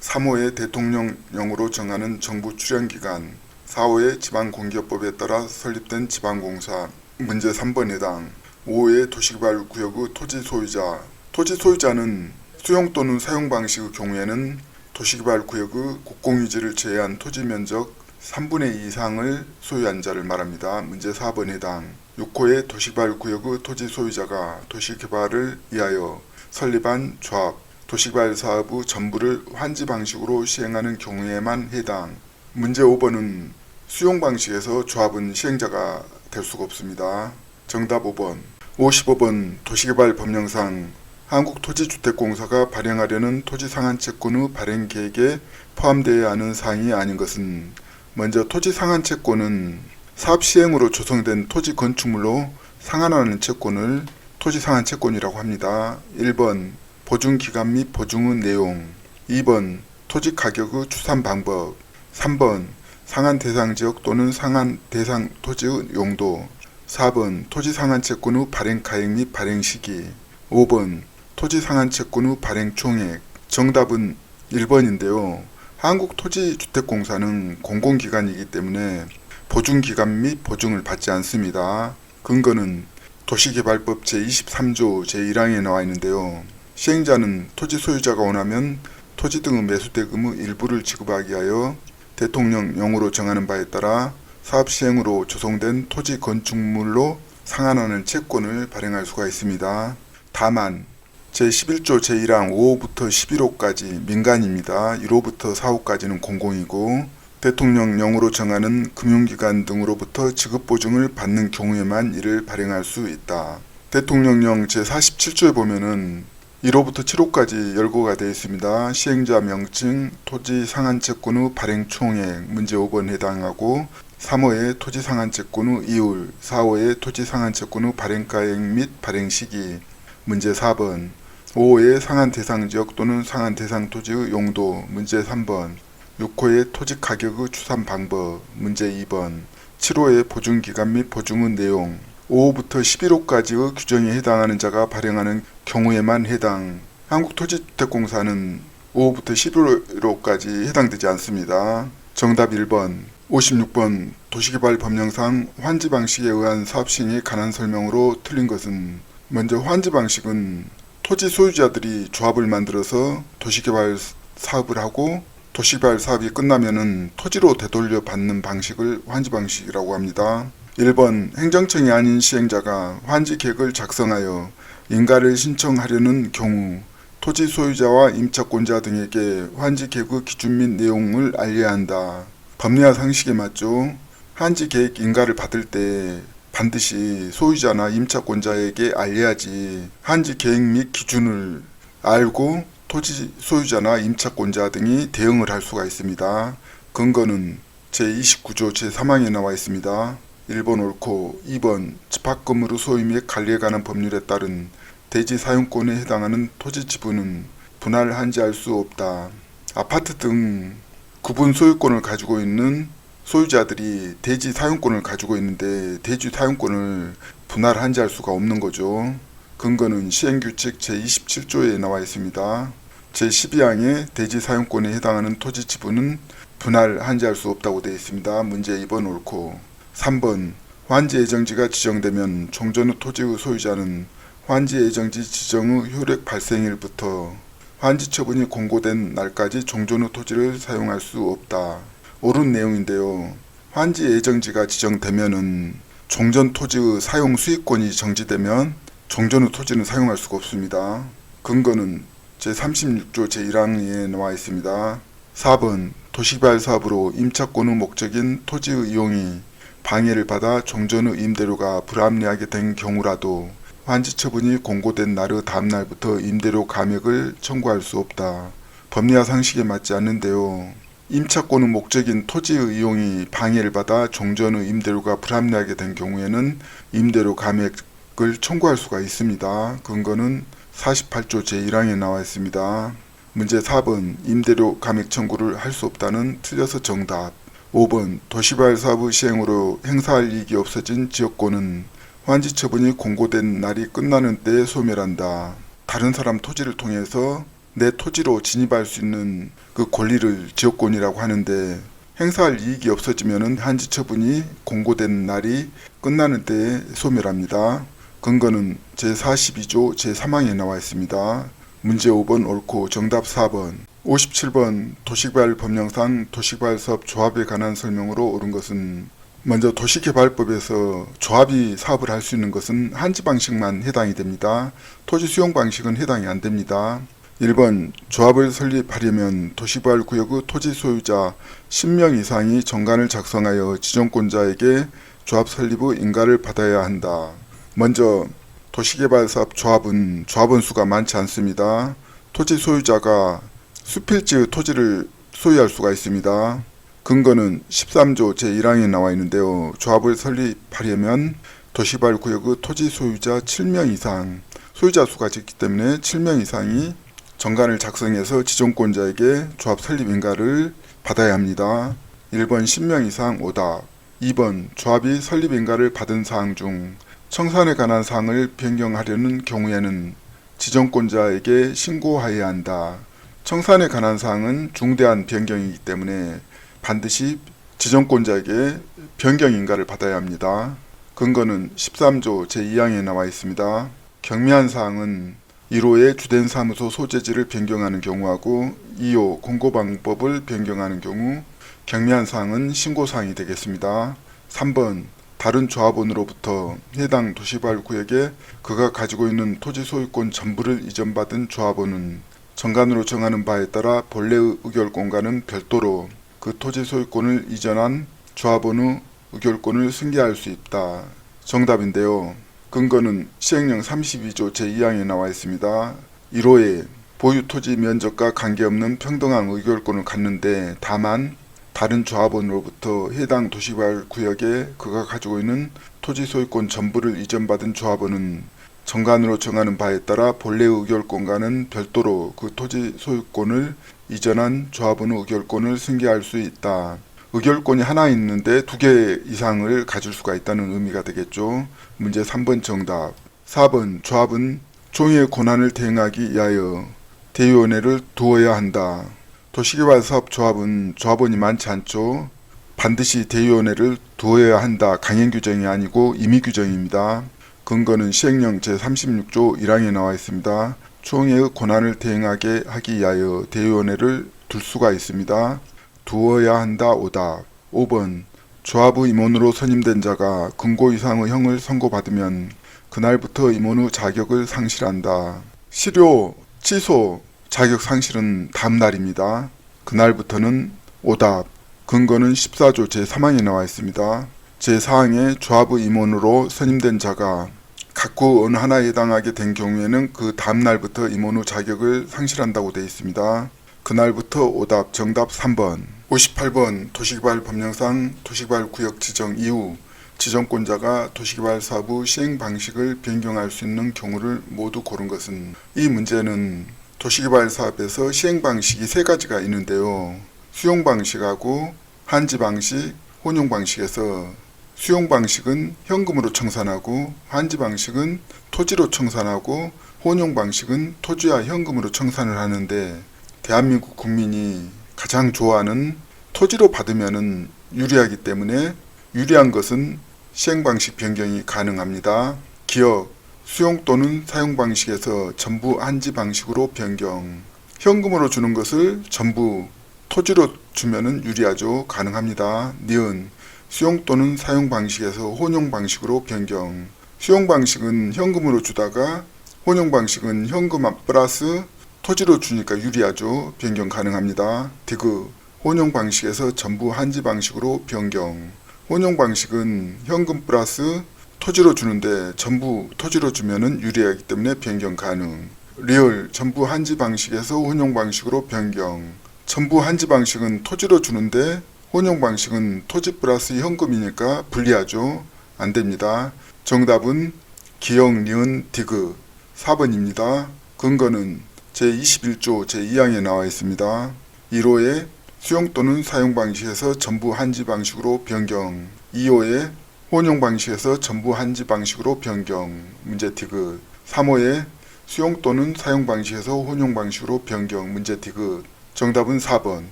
3호의 대통령령으로 정하는 정부 출연기관, 4호의 지방공기업법에 따라 설립된 지방공사 문제 3번에 해당, 5호의 도시개발구역의 토지 소유자. 토지 소유자는 수용 또는 사용 방식의 경우에는 도시개발구역의 국공유지를 제외한 토지 면적 3분의 2 이상을 소유한 자를 말합니다. 문제 4번에 해당, 6호의 도시개발구역의 토지 소유자가 도시개발을 위하여 설립한 조합, 도시개발 사업의 전부를 환지 방식으로 시행하는 경우에만 해당. 문제 5번은 수용 방식에서 조합은 시행자가 될 수가 없습니다. 정답 5번. 55번 도시개발 법령상 한국토지주택공사가 발행하려는 토지상한채권의 발행 계획에 포함되어야 하는 사항이 아닌 것은, 먼저 토지상한채권은 사업 시행으로 조성된 토지 건축물로 상환하는 채권을 토지상한채권이라고 합니다. 1번 보증기간 및 보증의 내용, 2번 토지 가격의 추산 방법, 3번 상한 대상 지역 또는 상한 대상 토지의 용도, 4번 토지 상한 채권의 발행 가액 및 발행 시기, 5번 토지 상한 채권의 발행 총액. 정답은 1번인데요. 한국토지주택공사는 공공기관이기 때문에 보증기간 및 보증을 받지 않습니다. 근거는 도시개발법 제23조 제1항에 나와 있는데요. 시행자는 토지 소유자가 원하면 토지 등의 매수 대금의 일부를 지급하기 위하여 대통령령으로 정하는 바에 따라 사업 시행으로 조성된 토지 건축물로 상환하는 채권을 발행할 수가 있습니다. 다만 제11조 제1항 5호부터 11호까지 민간입니다. 1호부터 4호까지는 공공이고 대통령령으로 정하는 금융기관 등으로부터 지급보증을 받는 경우에만 이를 발행할 수 있다. 대통령령 제47조에 보면은 1호부터 7호까지 열거가 되어 있습니다. 시행자 명칭, 토지 상한채권의 발행 총액 문제 5번 해당하고, 3호의 토지 상한채권의 이율, 4호의 토지 상한채권의 발행가액 및 발행 시기 문제 4번, 5호의 상한 대상 지역 또는 상한 대상 토지의 용도 문제 3번, 6호의 토지 가격의 추산 방법 문제 2번, 7호의 보증기간 및 보증의 내용, 5호부터 11호까지의 규정에 해당하는 자가 발행하는 경우에만 해당. 한국토지주택공사는 5호부터 11호까지 해당되지 않습니다. 정답 1번. 56번 도시개발법령상 환지 방식에 의한 사업 시행에 관한 설명으로 틀린 것은, 먼저 환지 방식은 토지 소유자들이 조합을 만들어서 도시개발 사업을 하고 도시개발 사업이 끝나면은 토지로 되돌려 받는 방식을 환지 방식이라고 합니다. 1번 행정청이 아닌 시행자가 환지 계획을 작성하여 인가를 신청하려는 경우 토지 소유자와 임차권자 등에게 환지 계획의 기준 및 내용을 알려야 한다. 법리와 상식에 맞죠? 환지 계획 인가를 받을 때 반드시 소유자나 임차권자에게 알려야지 환지 계획 및 기준을 알고 토지 소유자나 임차권자 등이 대응을 할 수가 있습니다. 근거는 제29조 제3항에 나와 있습니다. 1번 옳고, 2번 집합 건물의 소유 및 관리에 관한 법률에 따른 대지 사용권에 해당하는 토지 지분은 분할 한지할 수 없다. 아파트 등 구분 소유권을 가지고 있는 소유자들이 대지 사용권을 가지고 있는데 대지 사용권을 분할 한지할 수가 없는 거죠. 근거는 시행규칙 제27조에 나와 있습니다. 제12항의 대지 사용권에 해당하는 토지 지분은 분할 한지할 수 없다고 되어 있습니다. 문제 2번 옳고, 3번 환지 예정지가 지정되면 종전 후 토지의 소유자는 환지 예정지 지정의 효력 발생일부터 환지 처분이 공고된 날까지 종전 후 토지를 사용할 수 없다. 옳은 내용인데요. 환지 예정지가 지정되면은 종전 토지의 사용 수익권이 정지되면 종전 후 토지는 사용할 수가 없습니다. 근거는 제36조 제1항에 나와 있습니다. 4번 도시개발 사업으로 임차권의 목적인 토지의 이용이 방해를 받아 종전의 임대료가 불합리하게 된 경우라도 환지 처분이 공고된 날의 다음날부터 임대료 감액을 청구할 수 없다. 법리와 상식에 맞지 않는데요. 임차권의 목적인 토지의 이용이 방해를 받아 종전의 임대료가 불합리하게 된 경우에는 임대료 감액을 청구할 수가 있습니다. 근거는 48조 제1항에 나와 있습니다. 문제 4번 임대료 감액 청구를 할 수 없다는 틀려서 정답. 5번 도시개발 사업의 시행으로 행사할 이익이 없어진 지역권은 환지 처분이 공고된 날이 끝나는 때에 소멸한다. 다른 사람 토지를 통해서 내 토지로 진입할 수 있는 그 권리를 지역권이라고 하는데 행사할 이익이 없어지면 환지 처분이 공고된 날이 끝나는 때에 소멸합니다. 근거는 제42조 제3항에 나와 있습니다. 문제 5번 옳고 정답 4번. 57번 도시개발 법령상 도시개발 사업 조합에 관한 설명으로 옳은 것은 먼저 도시개발법에서 조합이 사업을 할 수 있는 것은 한지 방식만 해당이 됩니다. 토지 수용 방식은 해당이 안 됩니다. 1번 조합을 설립하려면 도시개발구역의 토지 소유자 10명 이상이 정관을 작성하여 지정권자에게 조합 설립의 인가를 받아야 한다. 먼저 도시개발사업 조합원 수가 많지 않습니다. 토지 소유자가 수필지의 토지를 소유할 수가 있습니다. 근거는 13조 제1항에 나와 있는데요. 조합을 설립하려면 도시개발구역의 토지 소유자 7명 이상, 소유자 수가 적기 때문에 7명 이상이 정관을 작성해서 지정권자에게 조합 설립 인가를 받아야 합니다. 1번 10명 이상 오답. 2번 조합이 설립 인가를 받은 사항 중 청산에 관한 사항을 변경하려는 경우에는 지정권자에게 신고하여야 한다. 청산에 관한 사항은 중대한 변경이기 때문에 반드시 지정권자에게 변경 인가를 받아야 합니다. 근거는 13조 제2항에 나와 있습니다. 경미한 사항은 1호의 주된 사무소 소재지를 변경하는 경우하고 2호 공고방법을 변경하는 경우, 경미한 사항은 신고사항이 되겠습니다. 3번 다른 조합원으로부터 해당 도시개발구역에 그가 가지고 있는 토지 소유권 전부를 이전받은 조합원은 정관으로 정하는 바에 따라 본래의 의결권과는 별도로 그 토지 소유권을 이전한 조합원의 의결권을 승계할 수 있다. 정답인데요. 근거는 시행령 32조 제2항에 나와 있습니다. 1호에 보유 토지 면적과 관계없는 평등한 의결권을 갖는데 다만 다른 조합원으로부터 해당 도시개발구역에 그가 가지고 있는 토지 소유권 전부를 이전받은 조합원은 정관으로 정하는 바에 따라 본래의 의결권과는 별도로 그 토지 소유권을 이전한 조합원의 의결권을 승계할 수 있다. 의결권이 하나 있는데 2개 이상을 가질 수가 있다는 의미가 되겠죠. 문제 3번 정답. 4번 조합은 종의의 권한을 대행하기 위하여 대의원회를 두어야 한다. 도시개발사업 조합은 조합원이 많지 않죠. 반드시 대의원회를 두어야 한다. 강행 규정이 아니고 임의 규정입니다. 근거는 시행령 제36조 1항에 나와 있습니다. 총회의 권한을 대행하게 하기 위하여 대의원회를 둘 수가 있습니다. 두어야 한다 오답. 5번 조합의 임원으로 선임된 자가 금고 이상의 형을 선고받으면 그날부터 임원의 자격을 상실한다. 실효, 취소, 자격 상실은 다음날입니다. 그날부터는 오답. 근거는 14조 제3항에 나와 있습니다. 제4항에 조합의 임원으로 선임된 자가 각구 어느 하나에 해당하게 된 경우에는 그 다음날부터 임원의 자격을 상실한다고 되어 있습니다. 그날부터 오답. 정답 3번. 58번 도시개발 법령상 도시개발 구역 지정 이후 지정권자가 도시개발 사업의 시행 방식을 변경할 수 있는 경우를 모두 고른 것은, 이 문제는 도시개발 사업에서 시행 방식이 3가지가 있는데요. 수용 방식하고 한지 방식, 혼용 방식에서 수용 방식은 현금으로 청산하고 한지 방식은 토지로 청산하고 혼용 방식은 토지와 현금으로 청산을 하는데, 대한민국 국민이 가장 좋아하는 토지로 받으면은 유리하기 때문에 유리한 것은 시행 방식 변경이 가능합니다. 기억, 수용 또는 사용 방식에서 전부 한지 방식으로 변경. 현금으로 주는 것을 전부 토지로 주면은 유리하죠. 가능합니다. 니은, 수용 또는 사용 방식에서 혼용 방식으로 변경. 수용 방식은 현금으로 주다가 혼용 방식은 현금 플러스 토지로 주니까 유리하죠. 변경 가능합니다. 디귿, 혼용 방식에서 전부 한지 방식으로 변경. 혼용 방식은 현금 플러스 토지로 주는데 전부 토지로 주면은 유리하기 때문에 변경 가능. 리얼 전부 한지 방식에서 혼용 방식으로 변경. 전부 한지 방식은 토지로 주는데 혼용 방식은 토지 플러스 현금이니까 불리하죠. 안 됩니다. 정답은 기역, 니은, 디귿 4번입니다. 근거는 제21조 제2항에 나와 있습니다. 1호에 수용 또는 사용 방식에서 전부 한지 방식으로 변경. 2호에 혼용 방식에서 전부 한지 방식으로 변경. 문제 디귿. 3호에 수용 또는 사용 방식에서 혼용 방식으로 변경. 문제 디귿. 정답은 4번.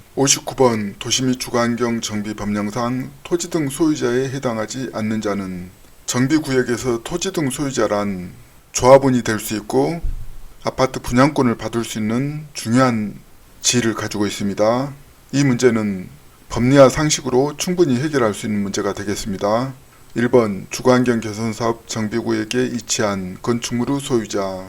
59번 도시 및 주거환경 정비 법령상 토지 등 소유자에 해당하지 않는 자는 정비구역에서 토지 등 소유자란 조합원이 될 수 있고 아파트 분양권을 받을 수 있는 중요한 지위를 가지고 있습니다. 이 문제는 법리와 상식으로 충분히 해결할 수 있는 문제가 되겠습니다. 1번 주거환경 개선사업 정비구역에 위치한 건축물의 소유자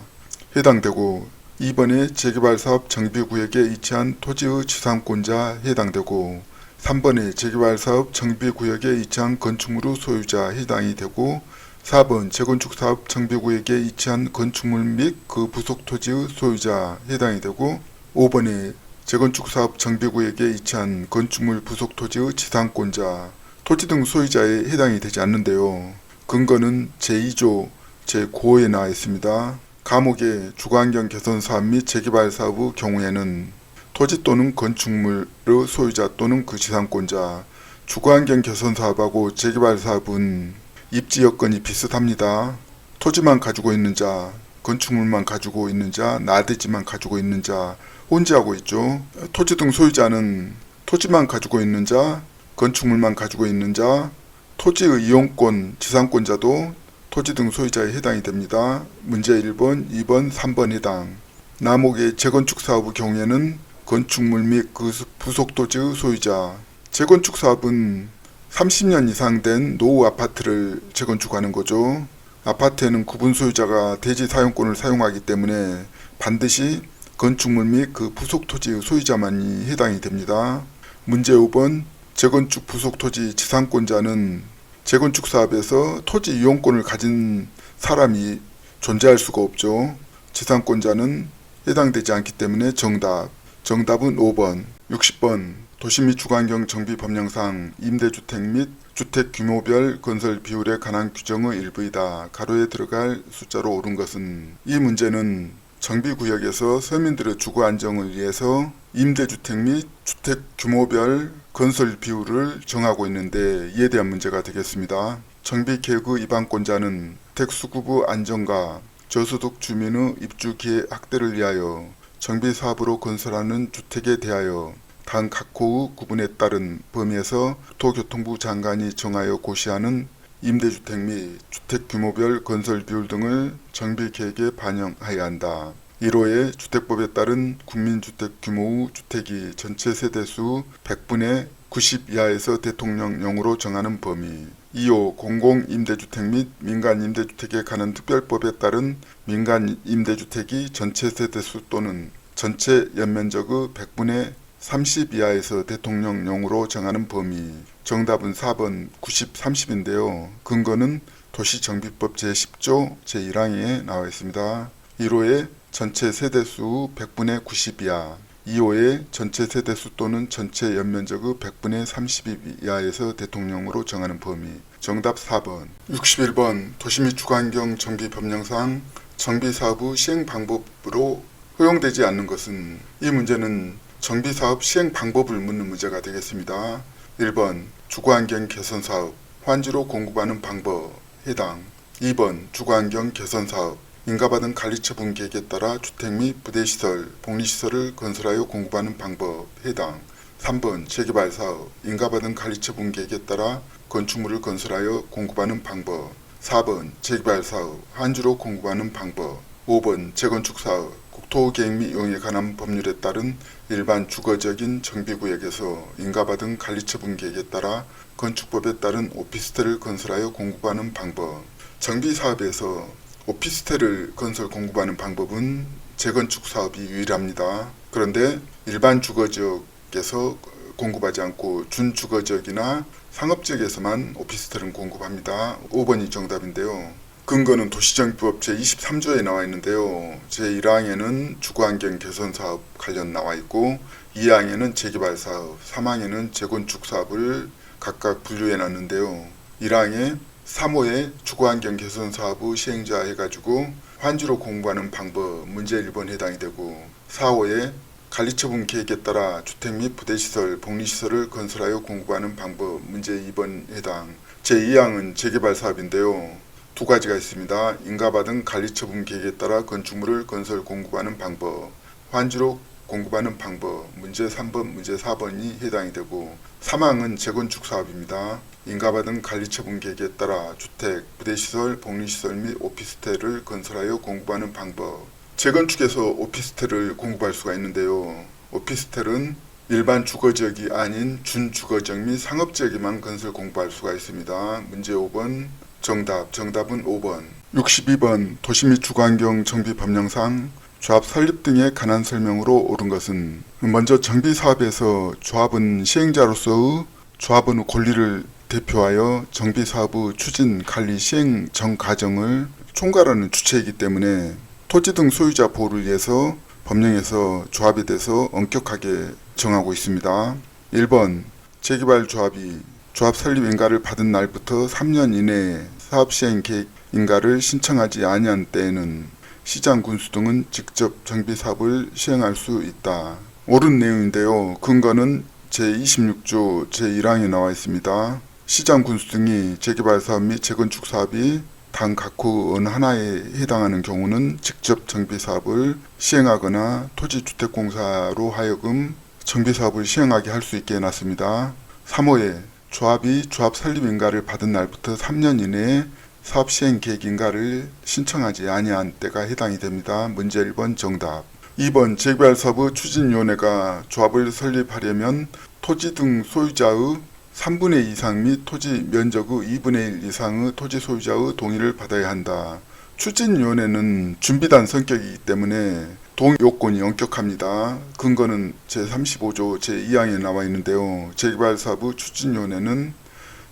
해당되고 2번에 재개발사업 정비구역에 위치한 토지의 지상권자 해당되고 3번에 재개발사업 정비구역에 위치한 건축물의 소유자 해당이 되고 4번 재건축사업 정비구역에 위치한 건축물 및 그 부속 토지의 소유자 해당이 되고 5번에 재건축사업 정비구역에 위치한 건축물 부속 토지의 지상권자 토지 등 소유자에 해당이 되지 않는데요. 근거는 제2조 제9호에 나와 있습니다. 감옥의 주거환경 개선 사업 및 재개발 사업의 경우에는 토지 또는 건축물의 소유자 또는 그 지상권자, 주거환경 개선 사업하고 재개발 사업은 입지 여건이 비슷합니다. 토지만 가지고 있는 자, 건축물만 가지고 있는 자, 나대지만 가지고 있는 자 혼재하고 있죠. 토지 등 소유자는 토지만 가지고 있는 자, 건축물만 가지고 있는 자, 토지의 이용권, 지상권자도 토지 등 소유자에 해당이 됩니다. 문제 1번, 2번, 3번 해당. 남옥의 재건축 사업의 경우에는 건축물 및 그 부속 토지의 소유자. 재건축 사업은 30년 이상 된 노후 아파트를 재건축하는 거죠. 아파트에는 구분 소유자가 대지 사용권을 사용하기 때문에 반드시 건축물 및 그 부속 토지의 소유자만이 해당이 됩니다. 문제 5번, 재건축 부속 토지 지상권자는 재건축 사업에서 토지 이용권을 가진 사람이 존재할 수가 없죠. 지상권자는 해당되지 않기 때문에 정답은 5번. 60번 도시 및 주거환경 정비 법령상 임대주택 및 주택 규모별 건설 비율에 관한 규정의 일부이다. 가로에 들어갈 숫자로 옳은 것은 이 문제는 정비구역에서 서민들의 주거 안정을 위해서 임대주택 및 주택 규모별 건설 비율을 정하고 있는데 이에 대한 문제가 되겠습니다. 정비계획의 입안권자는 주택수급의 안정과 저소득 주민의 입주기회 확대를 위하여 정비사업으로 건설하는 주택에 대하여 단 각 호의 구분에 따른 범위에서 국토교통부 장관이 정하여 고시하는 임대주택 및 주택규모별 건설 비율 등을 정비계획에 반영하여야 한다. 1호의 주택법에 따른 국민주택 규모의 주택이 전체 세대수 100분의 90 이하에서 대통령령으로 정하는 범위. 2호 공공임대주택 및 민간임대주택에 관한 특별법에 따른 민간임대주택이 전체 세대수 또는 전체 연면적의 100분의 30 이하에서 대통령령으로 정하는 범위. 정답은 4번 90, 30인데요. 근거는 도시정비법 제10조 제1항에 나와 있습니다. 1호의 전체 세대수 100분의 90 이하, 2호의 전체 세대수 또는 전체 연면적의 100분의 30 이하에서 대통령으로 정하는 범위. 정답 4번. 61번 도시 및 주거환경 정비 법령상 정비사업의 시행 방법으로 허용되지 않는 것은 이 문제는 정비사업 시행 방법을 묻는 문제가 되겠습니다. 1번 주거환경 개선사업 환지로 공급하는 방법 해당. 2번 주거환경 개선사업 인가받은 관리처분 계획에 따라 주택 및 부대시설, 복리시설을 건설하여 공급하는 방법 해당. 3번 재개발사업 인가받은 관리처분 계획에 따라 건축물을 건설하여 공급하는 방법. 4번 재개발사업 환지로 공급하는 방법. 5번 재건축사업 국토계획 및 이용에 관한 법률에 따른 일반 주거적인 정비구역에서 인가받은 관리처분 계획에 따라 건축법에 따른 오피스텔을 건설하여 공급하는 방법. 정비사업에서 오피스텔을 건설 공급하는 방법은 재건축 사업이 유일합니다. 그런데 일반 주거지역에서 공급하지 않고 준주거지역이나 상업지역에서만 오피스텔은 공급합니다. 5번이 정답인데요. 근거는 도시정비법 제23조에 나와 있는데요. 제1항에는 주거환경 개선 사업 관련 나와 있고 2항에는 재개발 사업, 3항에는 재건축 사업을 각각 분류해 놨는데요. 1항에 3호에 주거환경 개선 사업의 시행자 해가지고 환지로 공부하는 방법 문제 1번 해당이 되고 4호에 관리처분 계획에 따라 주택 및 부대시설, 복리시설을 건설하여 공급하는 방법 문제 2번 해당. 제2항은 재개발 사업인데요. 두 가지가 있습니다. 인가받은 관리처분 계획에 따라 건축물을 건설 공급하는 방법, 환지로 공급하는 방법 문제 3번, 문제 4번이 해당이 되고 3항은 재건축 사업입니다. 인가받은 관리처분 계획에 따라 주택, 부대시설, 복리시설 및 오피스텔을 건설하여 공급하는 방법. 재건축에서 오피스텔을 공급할 수가 있는데요. 오피스텔은 일반 주거지역이 아닌 준주거지역 및 상업지역에만 건설 공급할 수가 있습니다. 문제 5번 정답은 5번. 62번 도시 및 주거환경 정비 법령상 조합 설립 등에 관한 설명으로 옳은 것은 먼저 정비사업에서 조합은 시행자로서의 조합원의 권리를 대표하여 정비사업의 추진, 관리, 시행 전 과정을 총괄하는 주체이기 때문에 토지 등 소유자 보호를 위해서 법령에서 조합에 대해서 엄격하게 정하고 있습니다. 1번 재개발 조합이 조합 설립 인가를 받은 날부터 3년 이내에 사업 시행 계획 인가를 신청하지 아니한 때에는 시장 군수 등은 직접 정비 사업을 시행할 수 있다. 옳은 내용인데요. 근거는 제26조 제1항에 나와 있습니다. 시장 군수 등이 재개발 사업 및 재건축 사업이 단 각호 어느 하나에 해당하는 경우는 직접 정비사업을 시행하거나 토지주택공사로 하여금 정비사업을 시행하게 할 수 있게 해놨습니다. 3호에 조합이 조합 설립인가를 받은 날부터 3년 이내에 사업 시행 계획 인가를 신청하지 아니한 때가 해당이 됩니다. 문제 1번 정답. 2번 재개발 사업의 추진위원회가 조합을 설립하려면 토지 등 소유자의 3분의 2 이상 및 토지 면적의 2분의 1 이상의 토지 소유자의 동의를 받아야 한다. 추진위원회는 준비단 성격이기 때문에 동의 요건이 엄격합니다. 근거는 제35조 제2항에 나와 있는데요. 재개발 사업의 추진위원회는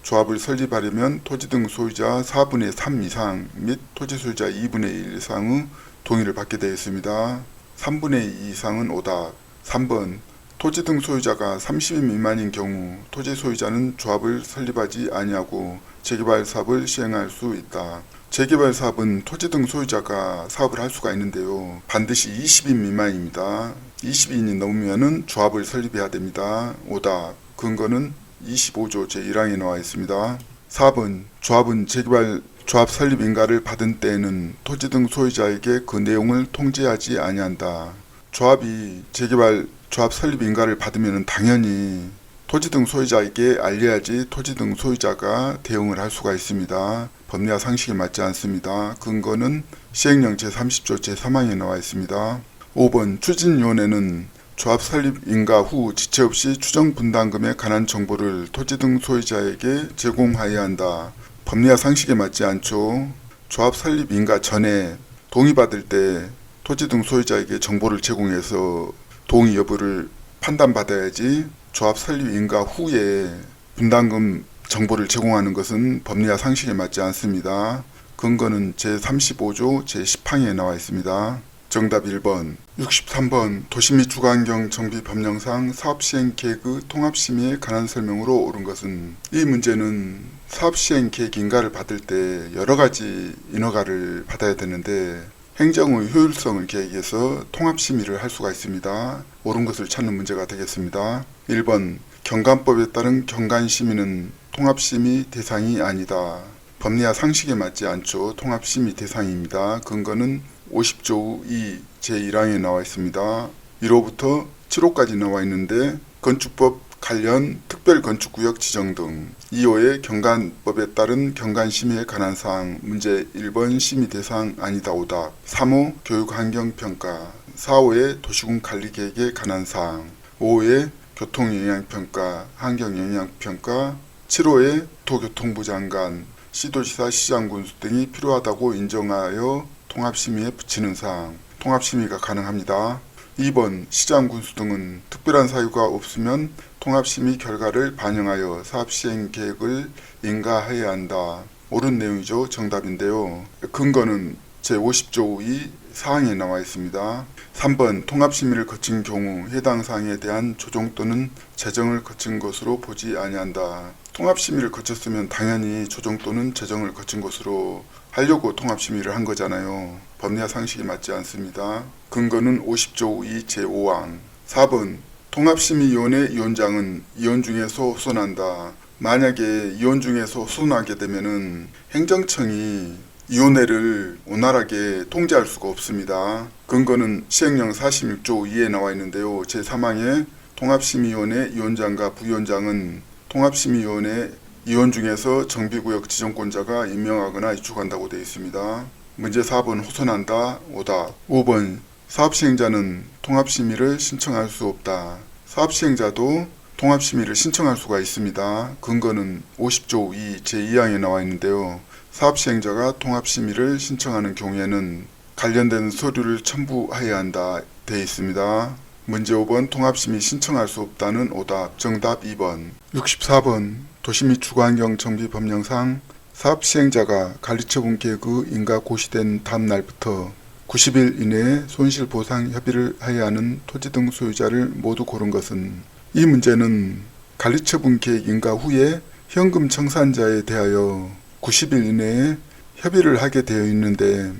조합을 설립하려면 토지 등 소유자 4분의 3 이상 및 토지 소유자 2분의 1 이상의 동의를 받게 되어 있습니다. 3분의 2 이상은 오답. 3번 토지 등 소유자가 30인 미만인 경우 토지 소유자는 조합을 설립하지 아니하고 재개발 사업을 시행할 수 있다. 재개발 사업은 토지 등 소유자가 사업을 할 수가 있는데요. 반드시 20인 미만입니다. 20인이 넘으면 조합을 설립해야 됩니다. 오답. 근거는 25조 제1항에 나와 있습니다. 4번 조합은 재개발 조합 설립 인가를 받은 때에는 토지 등 소유자에게 그 내용을 통지하지 아니한다. 조합이 재개발 조합 설립 인가를 받으면 당연히 토지 등 소유자에게 알려야지 토지 등 소유자가 대응을 할 수가 있습니다. 법리와 상식에 맞지 않습니다. 근거는 시행령 제30조 제3항에 나와 있습니다. 5번 추진위원회는 조합 설립 인가 후 지체 없이 추정 분담금에 관한 정보를 토지 등 소유자에게 제공하여야 한다. 법리와 상식에 맞지 않죠. 조합 설립 인가 전에 동의받을 때 토지 등 소유자에게 정보를 제공해서 동의 여부를 판단받아야지 조합 설립 인가 후에 분담금 정보를 제공하는 것은 법리와 상식에 맞지 않습니다. 근거는 제35조 제10항에 나와 있습니다. 정답 1번. 63번 도시 및 주거환경 정비 법령상 사업시행 계획의 통합심의에 관한 설명으로 옳은 것은 이 문제는 사업시행 계획 인가를 받을 때 여러가지 인허가를 받아야 되는데 행정의 효율성을 계획해서 통합심의를 할 수가 있습니다. 옳은 것을 찾는 문제가 되겠습니다. 1번 경관법에 따른 경관심의는 통합심의 대상이 아니다. 법리와 상식에 맞지 않죠. 통합심의 대상입니다. 근거는 50조 2 제1항에 나와 있습니다. 1호부터 7호까지 나와 있는데 건축법 관련 특별건축구역 지정 등 2호의 경관법에 따른 경관심의에 관한 사항 문제 1번 심의 대상 아니다 오답. 3호 교육환경평가 4호의 도시군 관리계획에 관한 사항 5호의 교통영향평가 환경영향평가 7호의 도교통부 장관 시도지사 시장군수 등이 필요하다고 인정하여 통합심의에 붙이는 사항 통합심의가 가능합니다. 2번 시장 군수 등은 특별한 사유가 없으면 통합심의 결과를 반영하여 사업시행 계획을 인가해야 한다. 옳은 내용이죠. 정답인데요. 근거는 제50조 2 사항에 나와 있습니다. 3번 통합심의를 거친 경우 해당 사항에 대한 조정 또는 재정을 거친 것으로 보지 아니한다. 통합심의를 거쳤으면 당연히 조정 또는 재정을 거친 것으로 하려고 통합심의를 한 거잖아요. 법리와 상식이 맞지 않습니다. 근거는 50조 2 제5항. 4번 통합심의위원회 위원장은 위원 중에서 호선한다. 만약에 위원 중에서 호선하게 되면은 행정청이 위원회를 원활하게 통제할 수가 없습니다. 근거는 시행령 46조 2에 나와 있는데요. 제3항에 통합심의위원회 위원장과 부위원장은 통합심의위원회 위원 중에서 정비구역 지정권자가 임명하거나 위촉한다고 되어 있습니다. 문제 4번 호선한다. 오답. 5번 사업시행자는 통합심의를 신청할 수 없다. 사업시행자도 통합심의를 신청할 수가 있습니다. 근거는 50조 2 제2항에 나와 있는데요. 사업시행자가 통합심의를 신청하는 경우에는 관련된 서류를 첨부해야 한다 되어 있습니다. 문제 5번 통합심의 신청할 수 없다는 오답. 정답 2번. 64번 도시 및 주거환경 정비 법령상 사업시행자가 관리처분 계획의 인가 고시된 다음 날부터 90일 이내에 손실보상 협의를 해야 하는 토지 등 소유자를 모두 고른 것은, 이 문제는 관리처분 계획 인가 후에 현금 청산자에 대하여 90일 이내에 협의를 하게 되어 있는데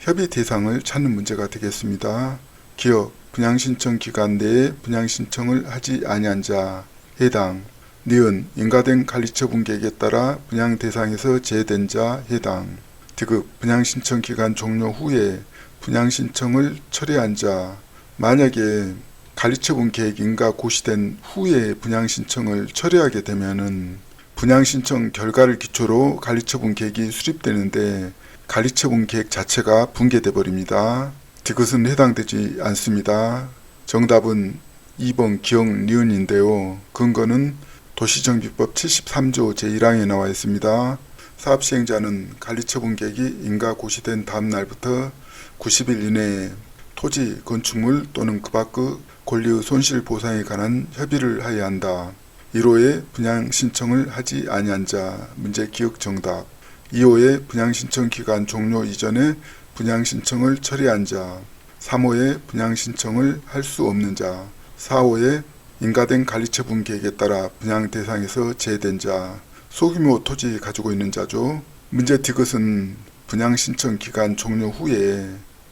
협의 대상을 찾는 문제가 되겠습니다. 기업 분양신청 기간 내에 분양신청을 하지 아니한 자 해당. 니은 인가된 관리처분 계획에 따라 분양 대상에서 제외된 자 해당. 디귿 분양신청 기간 종료 후에 분양신청을 철회한 자. 만약에 관리처분 계획 인가 고시된 후에 분양신청을 철회하게 되면은 분양신청 결과를 기초로 관리처분 계획이 수립되는데 관리처분 계획 자체가 붕괴돼 버립니다. 디귿은 해당되지 않습니다. 정답은 2번 기억 니은인데요. 근거는 도시정비법 73조 제1항에 나와 있습니다. 사업시행자는 관리처분 계획이 인가 고시된 다음 날부터 90일 이내에 토지, 건축물 또는 그 밖의 권리의 손실 보상에 관한 협의를 해야 한다. 1호에 분양신청을 하지 아니한 자. 문제 기억 정답. 2호에 분양신청 기간 종료 이전에 분양신청을 처리한 자. 3호에 분양신청을 할 수 없는 자. 4호에 인가된 관리처분 계획에 따라 분양 대상에서 제외된 자. 소규모 토지 가지고 있는 자죠. 문제 디귿은 분양신청 기간 종료 후에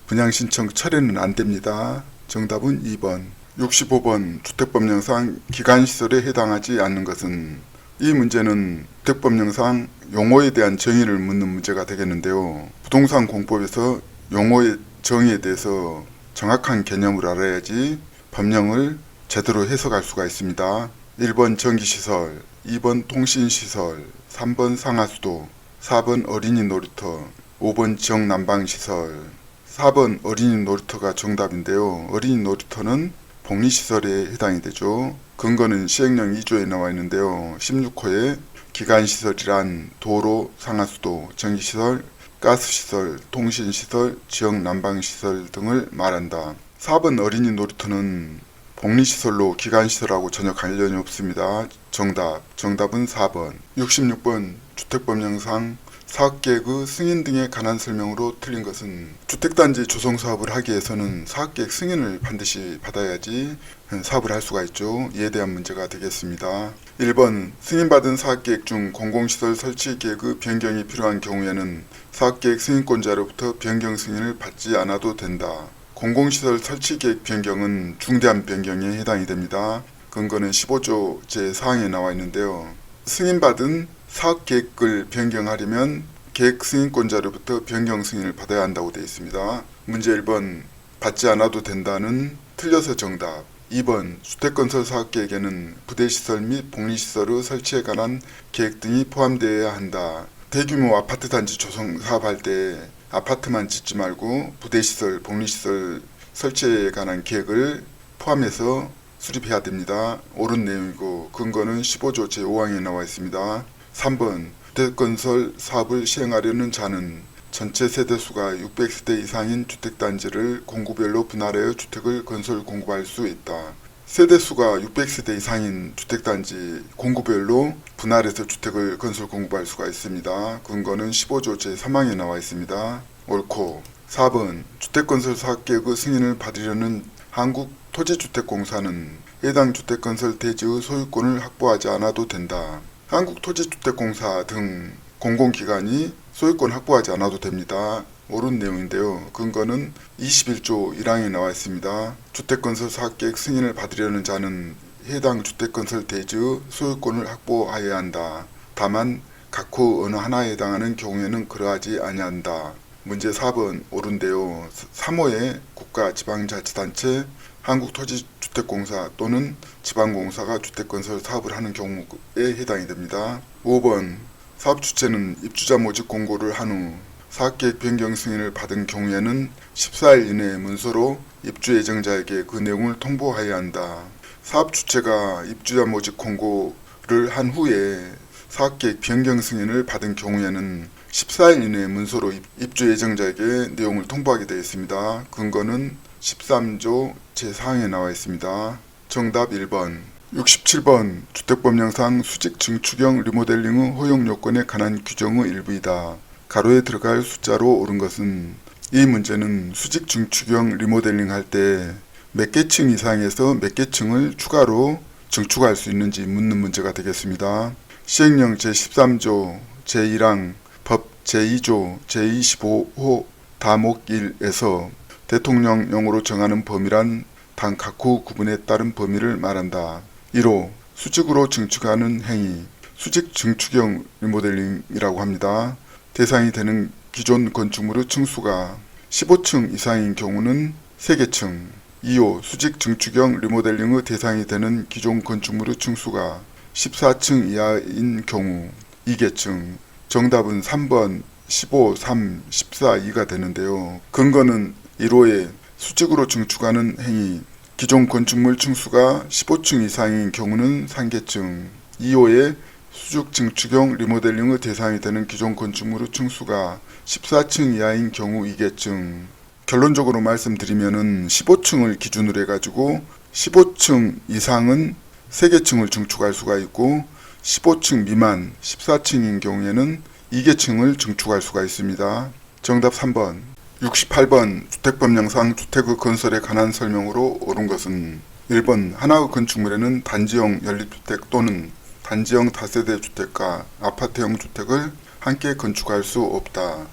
분양신청 철회는 안됩니다. 정답은 2번. 65번 주택법령상 기간시설에 해당하지 않는 것은, 이 문제는 주택법령상 용어에 대한 정의를 묻는 문제가 되겠는데요. 부동산 공법에서 용어의 정의에 대해서 정확한 개념을 알아야지 법령을 제대로 해석할 수가 있습니다. 1번 전기시설, 2번 통신시설, 3번 상하수도, 4번 어린이 놀이터, 5번 지역난방시설. 4번 어린이 놀이터가 정답인데요. 어린이 놀이터는 복리시설에 해당이 되죠. 근거는 시행령 2조에 나와 있는데요. 16호에 기간시설이란 도로, 상하수도, 전기시설, 가스시설, 통신시설, 지역난방시설 등을 말한다. 4번 어린이 놀이터는 복리시설로 기간시설하고 전혀 관련이 없습니다. 정답은 4번. 66번 주택법령상 사업계획의 승인 등에 관한 설명으로 틀린 것은, 주택단지 조성사업을 하기 위해서는 사업계획 승인을 반드시 받아야지 사업을 할 수가 있죠. 이에 대한 문제가 되겠습니다. 1번 승인받은 사업계획 중 공공시설 설치 계획의 변경이 필요한 경우에는 사업계획 승인권자로부터 변경 승인을 받지 않아도 된다. 공공시설 설치계획 변경은 중대한 변경에 해당이 됩니다. 근거는 15조 제4항에 나와 있는데요. 승인받은 사업계획을 변경하려면 계획 승인권자로부터 변경 승인을 받아야 한다고 되어 있습니다. 문제 1번 받지 않아도 된다는 틀려서 정답. 2번 주택건설 사업계획에는 부대시설 및 복리시설의 설치에 관한 계획 등이 포함되어야 한다. 대규모 아파트 단지 조성 사업할 때 아파트만 짓지 말고 부대시설, 복리시설 설치에 관한 계획을 포함해서 수립해야 됩니다. 옳은 내용이고 근거는 15조 제5항에 나와 있습니다. 3번 주택건설 사업을 시행하려는 자는 전체 세대수가 600세대 이상인 주택단지를 공구별로 분할하여 주택을 건설 공급할 수 있다. 세대수가 600세대 이상인 주택단지 공구별로 분할해서 주택을 건설 공급할 수가 있습니다. 근거는 15조 제3항에 나와 있습니다. 옳고 4번 주택건설 사업계획의 승인을 받으려는 한국토지주택공사는 해당 주택건설 대지의 소유권을 확보하지 않아도 된다. 한국토지주택공사 등 공공기관이 소유권 확보하지 않아도 됩니다. 옳은 내용인데요. 근거는 21조 1항에 나와 있습니다. 주택건설 사업계획 승인을 받으려는 자는 해당 주택건설 대지의 소유권을 확보하여야 한다. 다만 각호 어느 하나에 해당하는 경우에는 그러하지 아니한다. 문제 4번 옳은데요. 3호의 국가지방자치단체, 한국토지주택공사 또는 지방공사가 주택건설 사업을 하는 경우에 해당이 됩니다. 5번 사업주체는 입주자 모집 공고를 한 후 사업계획 변경 승인을 받은 경우에는 14일 이내에 문서로 입주 예정자에게 그 내용을 통보하여야 한다. 사업주체가 입주자 모집 공고를 한 후에 사업계획 변경 승인을 받은 경우에는 14일 이내에 문서로 입주 예정자에게 내용을 통보하게 되어 있습니다. 근거는 13조 제4항에 나와 있습니다. 정답 1번. 67번 주택법령상 수직 증축형 리모델링의 허용 요건에 관한 규정의 일부이다. 가로에 들어갈 숫자로 옳은 것은 이 문제는 수직 증축형 리모델링 할 때 몇 개 층 이상에서 몇 개 층을 추가로 증축할 수 있는지 묻는 문제가 되겠습니다. 시행령 제13조 제1항 법 제2조 제25호 다목 1에서 대통령령으로 정하는 범위란 단 각호 구분에 따른 범위를 말한다. 1호 수직으로 증축하는 행위 수직 증축형 리모델링이라고 합니다. 대상이 되는 기존 건축물의 층수가 15층 이상인 경우는 3개층 2호 수직 증축형 리모델링의 대상이 되는 기존 건축물의 층수가 14층 이하인 경우 2개층 정답은 3번 15, 3, 14, 2가 되는데요. 근거는 1호에 수직으로 증축하는 행위 기존 건축물 층수가 15층 이상인 경우는 3개층 2호에 수직 증축형 리모델링의 대상이 되는 기존 건축물의 층수가 14층 이하인 경우 2개층 결론적으로 말씀드리면은 15층을 기준으로 해가지고 15층 이상은 3개층을 증축할 수가 있고 15층 미만 14층인 경우에는 2개층을 증축할 수가 있습니다. 정답 3번. 68번 주택법령상 주택의 건설에 관한 설명으로 옳은 것은 1번 하나의 건축물에는 단지형 연립주택 또는 단지형 다세대 주택과 아파트형 주택을 함께 건축할 수 없다.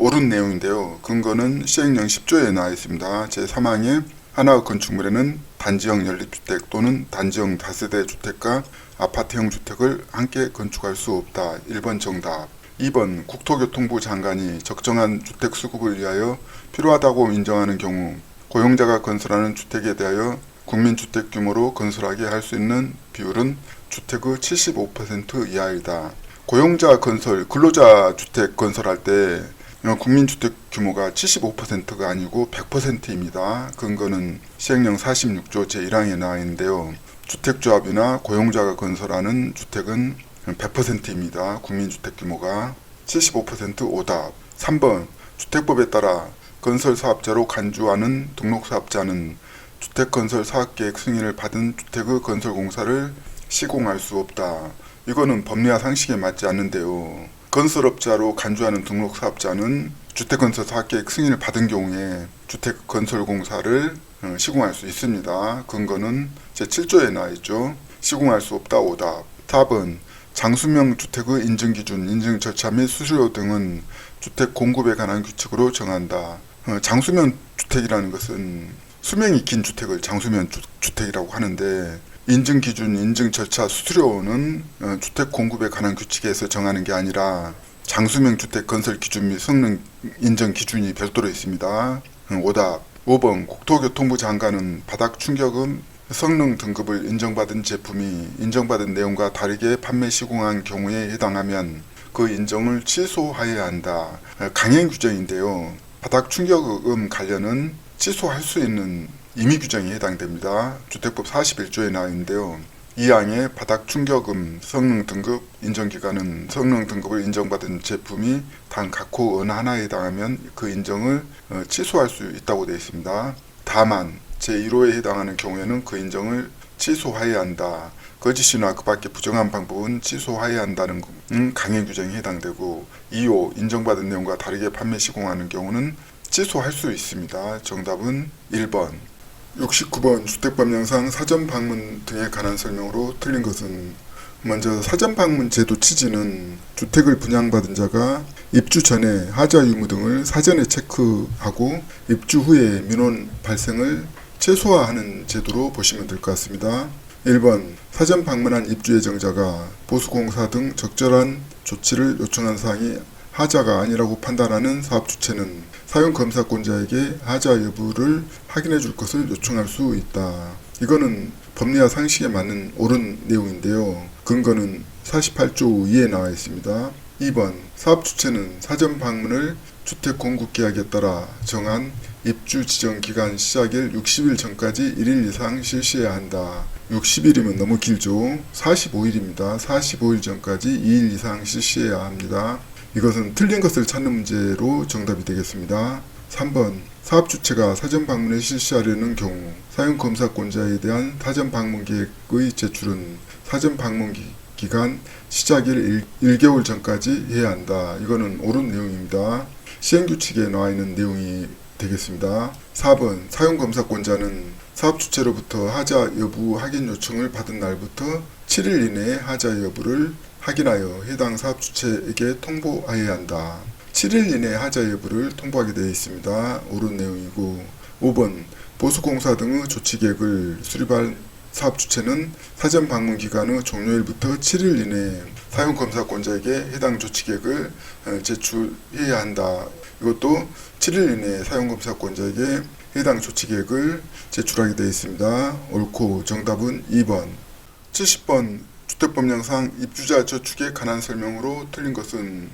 옳은 내용인데요. 근거는 시행령 10조에 나와 있습니다. 제3항에 하나의 건축물에는 단지형 연립주택 또는 단지형 다세대 주택과 아파트형 주택을 함께 건축할 수 없다. 1번 정답. 2번 국토교통부 장관이 적정한 주택 수급을 위하여 필요하다고 인정하는 경우 고용자가 건설하는 주택에 대하여 국민주택 규모로 건설하게 할 수 있는 비율은 주택의 75% 이하이다. 고용자 건설, 근로자 주택 건설할 때 국민주택 규모가 75%가 아니고 100%입니다. 근거는 시행령 46조 제1항에 나와 있는데요. 주택조합이나 고용자가 건설하는 주택은 100%입니다. 국민주택 규모가 75% 오답. 3번 주택법에 따라 건설사업자로 간주하는 등록사업자는 주택건설 사업계획 승인을 받은 주택의 건설공사를 시공할 수 없다. 이거는 법리와 상식에 맞지 않는데요. 건설업자로 간주하는 등록사업자는 주택건설 사업계획 승인을 받은 경우에 주택건설공사를 시공할 수 있습니다. 근거는 제7조에 나와 있죠. 시공할 수 없다 오답. 4번 장수명 주택의 인증기준, 인증 절차 및 수수료 등은 주택 공급에 관한 규칙으로 정한다. 장수명 주택이라는 것은 수명이 긴 주택을 장수명 주택이라고 하는데 인증기준, 인증 절차, 수수료는 주택 공급에 관한 규칙에서 정하는 게 아니라 장수명 주택 건설 기준 및 성능 인정 기준이 별도로 있습니다. 오답. 5번 국토교통부 장관은 바닥 충격음 성능 등급을 인정받은 제품이 인정받은 내용과 다르게 판매 시공한 경우에 해당하면 그 인정을 취소하여야 한다. 강행 규정인데요. 바닥 충격음 관련은 취소할 수 있는 임의 규정에 해당됩니다. 주택법 41조에 나와 있는데요. 2항의 바닥 충격음 성능 등급 인정 기간은 성능 등급을 인정받은 제품이 단 각호 어느 하나에 해당하면 그 인정을 취소할 수 있다고 되어 있습니다. 다만 제1호에 해당하는 경우에는 그 인정을 취소하여야 한다. 거짓이나 그 밖의 부정한 방법은 취소하여야 한다는 강행 규정에 해당되고 2호 인정받은 내용과 다르게 판매 시공하는 경우는 취소할 수 있습니다. 정답은 1번. 69번 주택법령상 사전 방문 등에 관한 설명으로 틀린 것은 먼저 사전 방문 제도 취지는 주택을 분양받은 자가 입주 전에 하자 유무 등을 사전에 체크하고 입주 후에 민원 발생을 최소화하는 제도로 보시면 될 것 같습니다. 1번 사전 방문한 입주 예정자가 보수공사 등 적절한 조치를 요청한 사항이 하자가 아니라고 판단하는 사업주체는 사용검사권자에게 하자 여부를 확인해 줄 것을 요청할 수 있다. 이거는 법리와 상식에 맞는 옳은 내용인데요. 근거는 48조 2에 나와 있습니다. 2번 사업주체는 사전 방문을 주택공급계약에 따라 정한 입주 지정 기간 시작일 60일 전까지 1일 이상 실시해야 한다. 60일이면 너무 길죠. 45일입니다. 45일 전까지 2일 이상 실시해야 합니다. 이것은 틀린 것을 찾는 문제로 정답이 되겠습니다. 3번 사업주체가 사전 방문을 실시하려는 경우 사용검사권자에 대한 사전 방문 계획의 제출은 사전 방문 기간 시작일 1개월 전까지 해야 한다. 이거는 옳은 내용입니다. 시행규칙에 나와 있는 내용이 되겠습니다. 4번 사용검사권자는 사업주체로부터 하자 여부 확인 요청을 받은 날부터 7일 이내에 하자 여부를 확인하여 해당 사업주체에게 통보하여야 한다. 7일 이내 하자 여부를 통보하게 되어 있습니다. 옳은 내용이고 5번 보수공사 등의 조치계획을 수립할 사업주체는 사전 방문 기간의 종료일부터 7일 이내에 사용검사권자에게 해당 조치계획을 제출해야 한다. 이것도 7일 이내에 사용검사권자에게 해당 조치계획을 제출하게 되어 있습니다. 옳고 정답은 2번. 70번 주택법령상 입주자 저축에 관한 설명으로 틀린 것은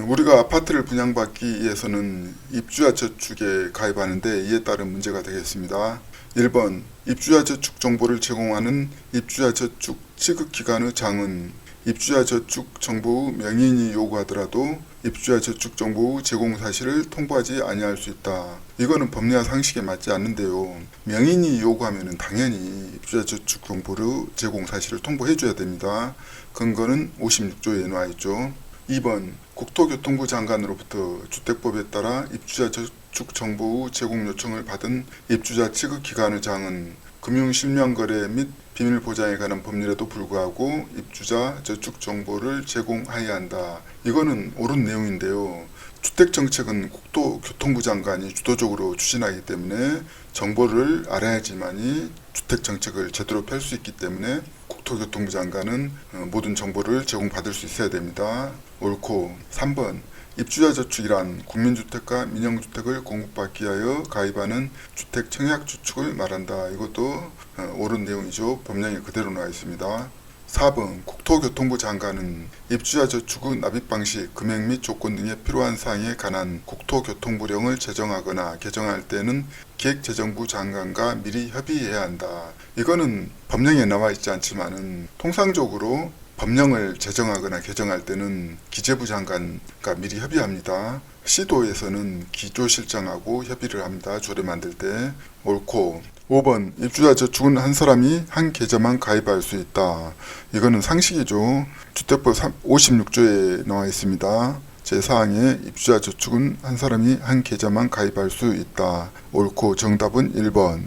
우리가 아파트를 분양받기 위해서는 입주자 저축에 가입하는데 이에 따른 문제가 되겠습니다. 1번 입주자 저축 정보를 제공하는 입주자 저축 취급기관의 장은 입주자 저축 정보의 명인이 요구하더라도 입주자 저축 정보의 제공 사실을 통보하지 아니할 수 있다. 이거는 법리와 상식에 맞지 않는데요. 명인이 요구하면 당연히 입주자 저축 정보를 제공 사실을 통보해 줘야 됩니다. 근거는 56조에 나와 있죠. 2번 국토교통부 장관으로부터 주택법에 따라 입주자 저축 정보의 제공 요청을 받은 입주자 취급기관의 장은 금융실명거래 및 비밀보장에 관한 법률에도 불구하고 입주자 저축 정보를 제공해야 한다. 이거는 옳은 내용인데요. 주택정책은 국토교통부 장관이 주도적으로 추진하기 때문에 정보를 알아야지만이 주택정책을 제대로 펼 수 있기 때문에 국토교통부 장관은 모든 정보를 제공받을 수 있어야 됩니다. 옳고 3번 입주자 저축이란 국민주택과 민영주택을 공급받기 위하여 가입하는 주택 청약주축을 말한다. 이것도 옳은 내용이죠. 법령에 그대로 나와 있습니다. 4번 국토교통부 장관은 입주자 저축의 납입 방식, 금액 및 조건 등에 필요한 사항에 관한 국토교통부령을 제정하거나 개정할 때는 기획재정부 장관과 미리 협의해야 한다. 이거는 법령에 나와 있지 않지만은 통상적으로 법령을 제정하거나 개정할 때는 기재부 장관과 미리 협의합니다. 시도에서는 기조실장하고 협의를 합니다. 조례 만들 때. 옳고 5번 입주자 저축은 한 사람이 한 계좌만 가입할 수 있다. 이거는 상식이죠. 주택법 56조에 나와 있습니다. 제4항에 입주자 저축은 한 사람이 한 계좌만 가입할 수 있다. 옳고 정답은 1번.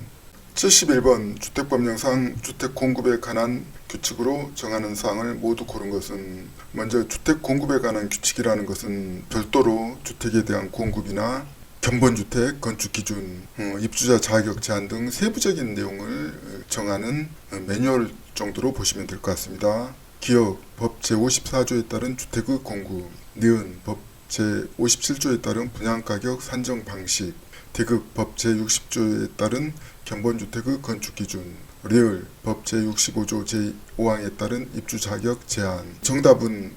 71번 주택법령상 주택공급에 관한 규칙으로 정하는 사항을 모두 고른 것은 먼저 주택공급에 관한 규칙이라는 것은 별도로 주택에 대한 공급이나 견본주택, 건축기준, 입주자 자격 제한 등 세부적인 내용을 정하는 매뉴얼 정도로 보시면 될 것 같습니다. 기억, 법 제54조에 따른 주택의 공급, 니은, 법 제57조에 따른 분양가격 산정 방식, 대극, 법 제60조에 따른 견본주택의 건축기준, 리을, 법 제65조 제5항에 따른 입주자격 제한. 정답은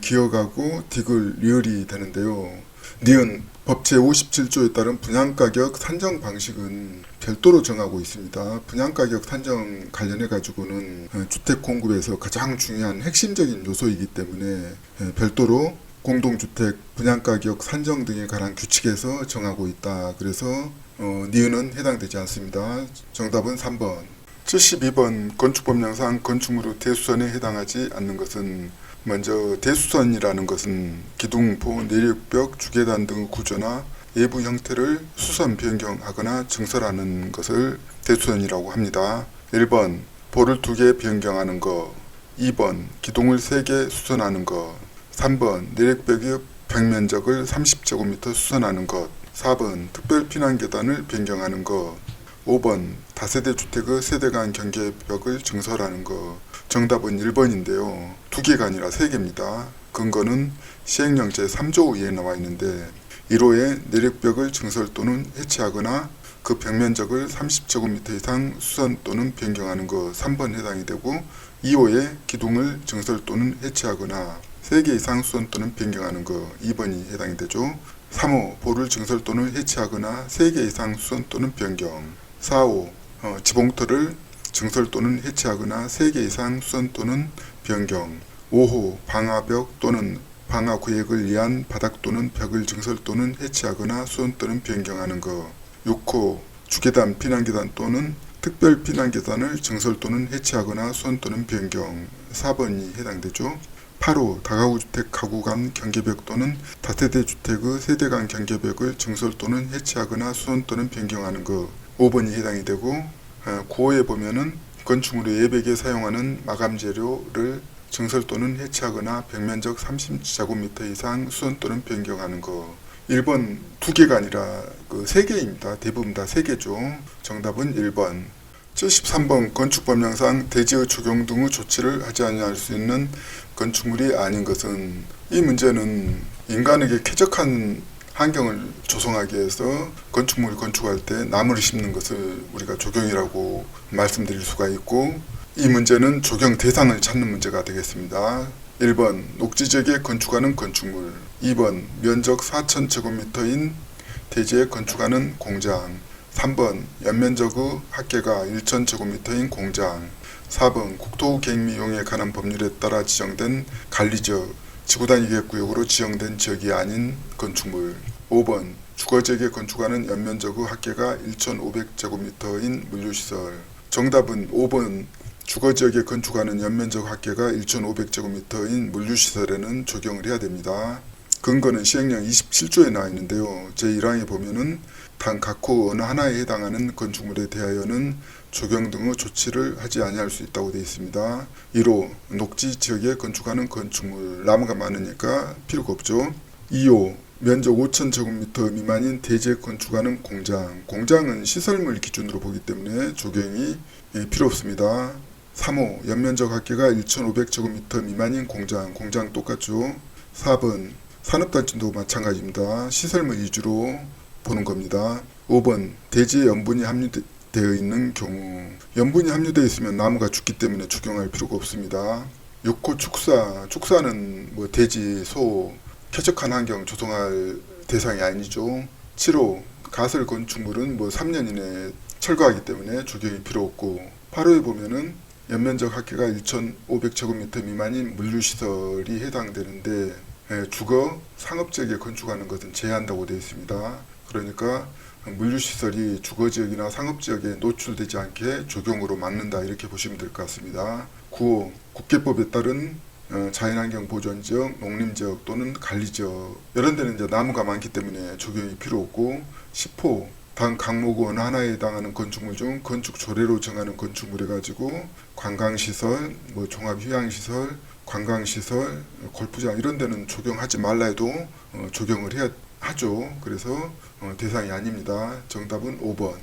기억하고 디귿, 리을이 되는데요. 니은 법 제57조에 따른 분양가격 산정 방식은 별도로 정하고 있습니다. 분양가격 산정 관련해 가지고는 주택 공급에서 가장 중요한 핵심적인 요소이기 때문에 별도로 공동주택 분양가격 산정 등에 관한 규칙에서 정하고 있다. 그래서 니은은 해당되지 않습니다. 정답은 3번. 72번 건축법령상 건축물의 대수선에 해당하지 않는 것은 먼저 대수선이라는 것은 기둥포, 내력벽, 주계단 등의 구조나 외부 형태를 수선 변경하거나 증설하는 것을 대수선이라고 합니다. 1번 볼을 2개 변경하는 것, 2번 기둥을 3개 수선하는 것, 3번 내력벽의 벽면적을 30제곱미터 수선하는 것, 4번 특별 피난계단을 변경하는 것, 5번 다세대 주택의 세대 간 경계벽을 증설하는 것. 정답은 1번인데요. 2개가 아니라 3개입니다. 근거는 시행령 제3조 2에 나와 있는데 1호에 내력벽을 증설 또는 해체하거나 그 벽면적을 30제곱미터 이상 수선 또는 변경하는 것 3번 해당이 되고 2호에 기둥을 증설 또는 해체하거나 3개 이상 수선 또는 변경하는 것 2번이 해당이 되죠. 3호 볼을 증설 또는 해체하거나 3개 이상 수선 또는 변경 4호 지붕틀을 증설 또는 해체하거나 3개 이상 수선 또는 변경 5호 방화벽 또는 방화구역을 위한 바닥 또는 벽을 증설 또는 해체하거나 수선 또는 변경하는 것 6호 주계단 피난계단 또는 특별 피난계단을 증설 또는 해체하거나 수선 또는 변경 4번이 해당되죠. 8호 다가구주택 가구 간 경계벽 또는 다세대 주택의 세대 간 경계벽을 증설 또는 해체하거나 수선 또는 변경하는 것 5번이 해당이 되고 9호에 보면은 건축물의 예백에 사용하는 마감 재료를 증설 또는 해체하거나 벽면적 30제곱미터 이상 수선 또는 변경하는 것 1번 2개가 아니라 3개입니다. 대부분 다 3개죠. 정답은 1번. 73번 건축법령상 대지의 조경 등의 조치를 하지 아니할 수 있는 건축물이 아닌 것은 이 문제는 인간에게 쾌적한 환경을 조성하기 위해서 건축물을 건축할 때 나무를 심는 것을 우리가 조경이라고 말씀드릴 수가 있고 이 문제는 조경 대상을 찾는 문제가 되겠습니다. 1번 녹지지역에 건축하는 건축물 2번 면적 4,000제곱미터인 대지에 건축하는 공장 3번 연면적의 합계가 1,000제곱미터인 공장 4번 국토계획미용에 관한 법률에 따라 지정된 관리지역 지구단위계획구역으로 지정된 지역이 아닌 건축물 5번 주거지역에 건축하는 연면적의 합계가 1,500제곱미터인 물류시설 정답은 5번 주거지역에 건축하는 연면적 합계가 1,500제곱미터인 물류시설에는 적용을 해야 됩니다. 근거는 시행령 27조에 나와 있는데요. 제1항에 보면은 단 각호 어느 하나에 해당하는 건축물에 대하여는 조경 등의 조치를 하지 아니할 수 있다고 되어 있습니다. 1호 녹지 지역에 건축하는 건축물 나무가 많으니까 필요가 없죠. 2호 면적 5,000제곱미터 미만인 대지에 건축하는 공장 공장은 시설물 기준으로 보기 때문에 조경이 필요 없습니다. 3호 연면적 합계가 1,500제곱미터 미만인 공장 똑같죠. 4번 산업단지도 마찬가지입니다. 시설물 위주로 보는 겁니다. 5번 대지에 염분이 함유되어 있는 경우 염분이 함유되어 있으면 나무가 죽기 때문에 적용할 필요가 없습니다. 6호 축사는 대지, 소, 쾌적한 환경 조성할 대상이 아니죠. 7호 가설 건축물은 3년 이내에 철거하기 때문에 적용이 필요 없고 8호에 보면은 연면적 합계가 1,500제곱미터 미만인 물류시설이 해당되는데 주거, 상업지역에 건축하는 것은 제한한다고 되어 있습니다. 그러니까 물류시설이 주거지역이나 상업지역에 노출되지 않게 적용으로 막는다 이렇게 보시면 될 것 같습니다. 9호 국계법에 따른 자연환경 보존지역, 농림지역 또는 관리지역 이런 데는 이제 나무가 많기 때문에 적용이 필요 없고 10호 단 강목 어느 하나에 해당하는 건축물 중 건축 조례로 정하는 건축물 해가지고 관광시설, 종합휴양시설, 관광시설, 골프장 이런 데는 적용하지 말라 해도 적용을 해야 하죠. 그래서 대상이 아닙니다. 정답은 5번.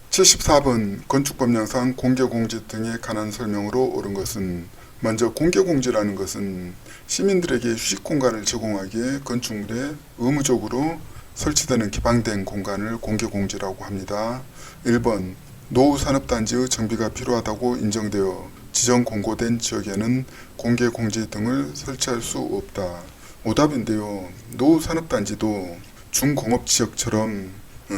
74번 건축법령상 공개공지 등에 관한 설명으로 옳은 것은 먼저 공개공지라는 것은 시민들에게 휴식공간을 제공하기에 건축물에 의무적으로 설치되는 개방된 공간을 공개공지라고 합니다. 1번 노후산업단지의 정비가 필요하다고 인정되어 지정 공고된 지역에는 공개공지 등을 설치할 수 없다. 오답인데요. 노후산업단지도 중공업지역처럼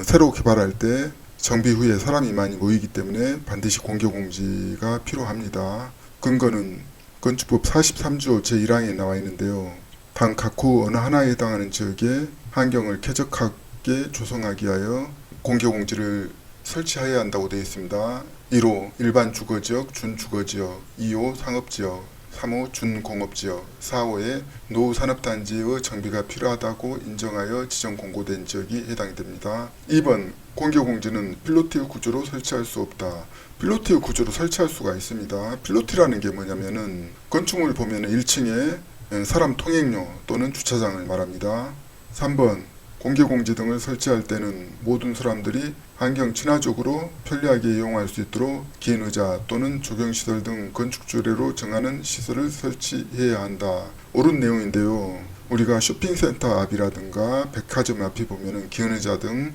새로 개발할 때 정비 후에 사람이 많이 모이기 때문에 반드시 공개공지가 필요합니다. 근거는 건축법 43조 제1항에 나와 있는데요. 당 각호 어느 하나에 해당하는 지역에 환경을 쾌적하게 조성하기 위하여 공개공지를 설치해야 한다고 되어 있습니다. 1호 일반 주거지역, 준주거지역, 2호 상업지역, 3호 준공업지역, 4호에 노후산업단지의 정비가 필요하다고 인정하여 지정 공고된 지역이 해당이 됩니다. 2번 공개공지는 필로티 구조로 설치할 수 없다. 필로티 구조로 설치할 수가 있습니다. 필로티라는 게 뭐냐면은 건축물 보면 1층에 사람 통행로 또는 주차장을 말합니다. 3번 공개공지 등을 설치할 때는 모든 사람들이 환경 친화적으로 편리하게 이용할 수 있도록 긴 의자 또는 조경시설 등 건축조례로 정하는 시설을 설치해야 한다. 옳은 내용인데요. 우리가 쇼핑센터 앞이라든가 백화점 앞에 보면은 긴 의자 등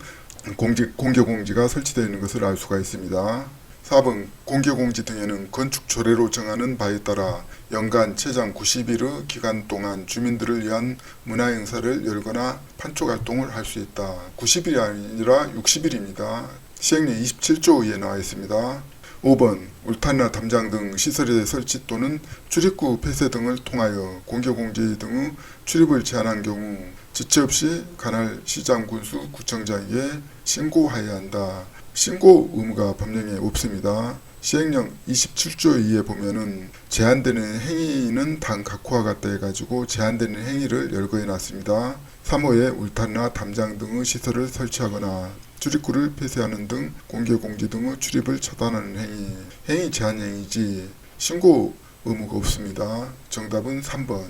공개공지가 설치되어 있는 것을 알 수가 있습니다. 4번 공개공지 등에는 건축조례로 정하는 바에 따라 연간 최장 90일의 기간 동안 주민들을 위한 문화행사를 열거나 판촉활동을 할 수 있다. 90일이 아니라 60일입니다. 시행령 27조에 나와 있습니다. 5번 울타리나 담장 등 시설의 설치 또는 출입구 폐쇄 등을 통하여 공개공지 등의 출입을 제한한 경우 지체 없이 관할 시장 군수 구청장에게 신고해야 한다. 신고 의무가 법령에 없습니다. 시행령 27조 2에 보면은 제한되는 행위는 당 각호와 같다 해가지고 제한되는 행위를 열거해 놨습니다. 3호에 울타리나 담장 등의 시설을 설치하거나 출입구를 폐쇄하는 등 공개공지 등의 출입을 차단하는 행위 제한 행위지 신고 의무가 없습니다. 정답은 3번.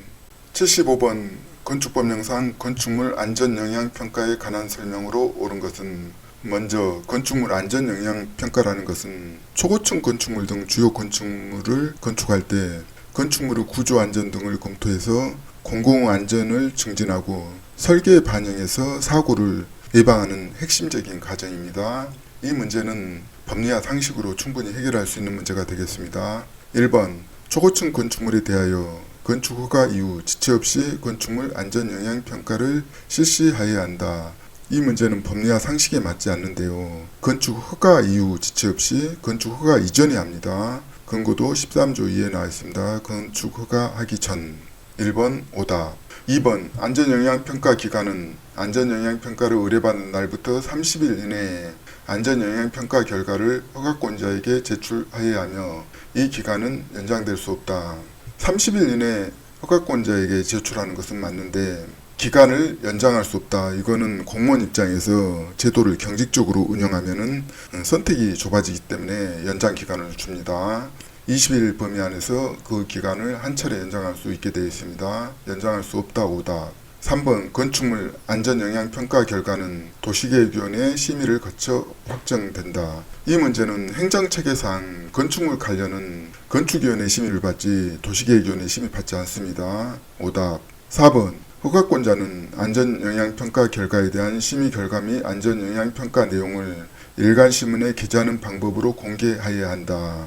75번 건축법령상 건축물 안전영향평가에 관한 설명으로 옳은 것은 먼저 건축물 안전영향평가라는 것은 초고층 건축물 등 주요 건축물을 건축할 때 건축물의 구조안전 등을 검토해서 공공안전을 증진하고 설계에 반영해서 사고를 예방하는 핵심적인 과정입니다. 이 문제는 법리와 상식으로 충분히 해결할 수 있는 문제가 되겠습니다. 1번 초고층 건축물에 대하여 건축허가 이후 지체 없이 건축물 안전영향평가를 실시해야 한다. 이 문제는 법리와 상식에 맞지 않는데요. 건축허가 이후 지체 없이 건축허가 이전에 합니다. 근거도 13조 2에 나와 있습니다. 건축허가 하기 전. 1번 오답. 2번 안전영향평가 기간은 안전영향평가를 의뢰받은 날부터 30일 이내에 안전영향평가 결과를 허가권자에게 제출해야 하며 이 기간은 연장될 수 없다. 30일 이내에 허가권자에게 제출하는 것은 맞는데 기간을 연장할 수 없다. 이거는 공무원 입장에서 제도를 경직적으로 운영하면은 선택이 좁아지기 때문에 연장 기간을 줍니다. 20일 범위 안에서 그 기간을 한 차례 연장할 수 있게 되어 있습니다. 연장할 수 없다. 오답. 3번 건축물 안전영향평가 결과는 도시계획위원회 심의를 거쳐 확정된다. 이 문제는 행정체계상 건축물 관련은 건축위원회 심의를 받지 도시계획위원회 심의 받지 않습니다. 오답. 4번 허가권자는 안전영향평가 결과에 대한 심의 결과 및 안전영향평가 내용을 일간신문에 게재하는 방법으로 공개해야 한다.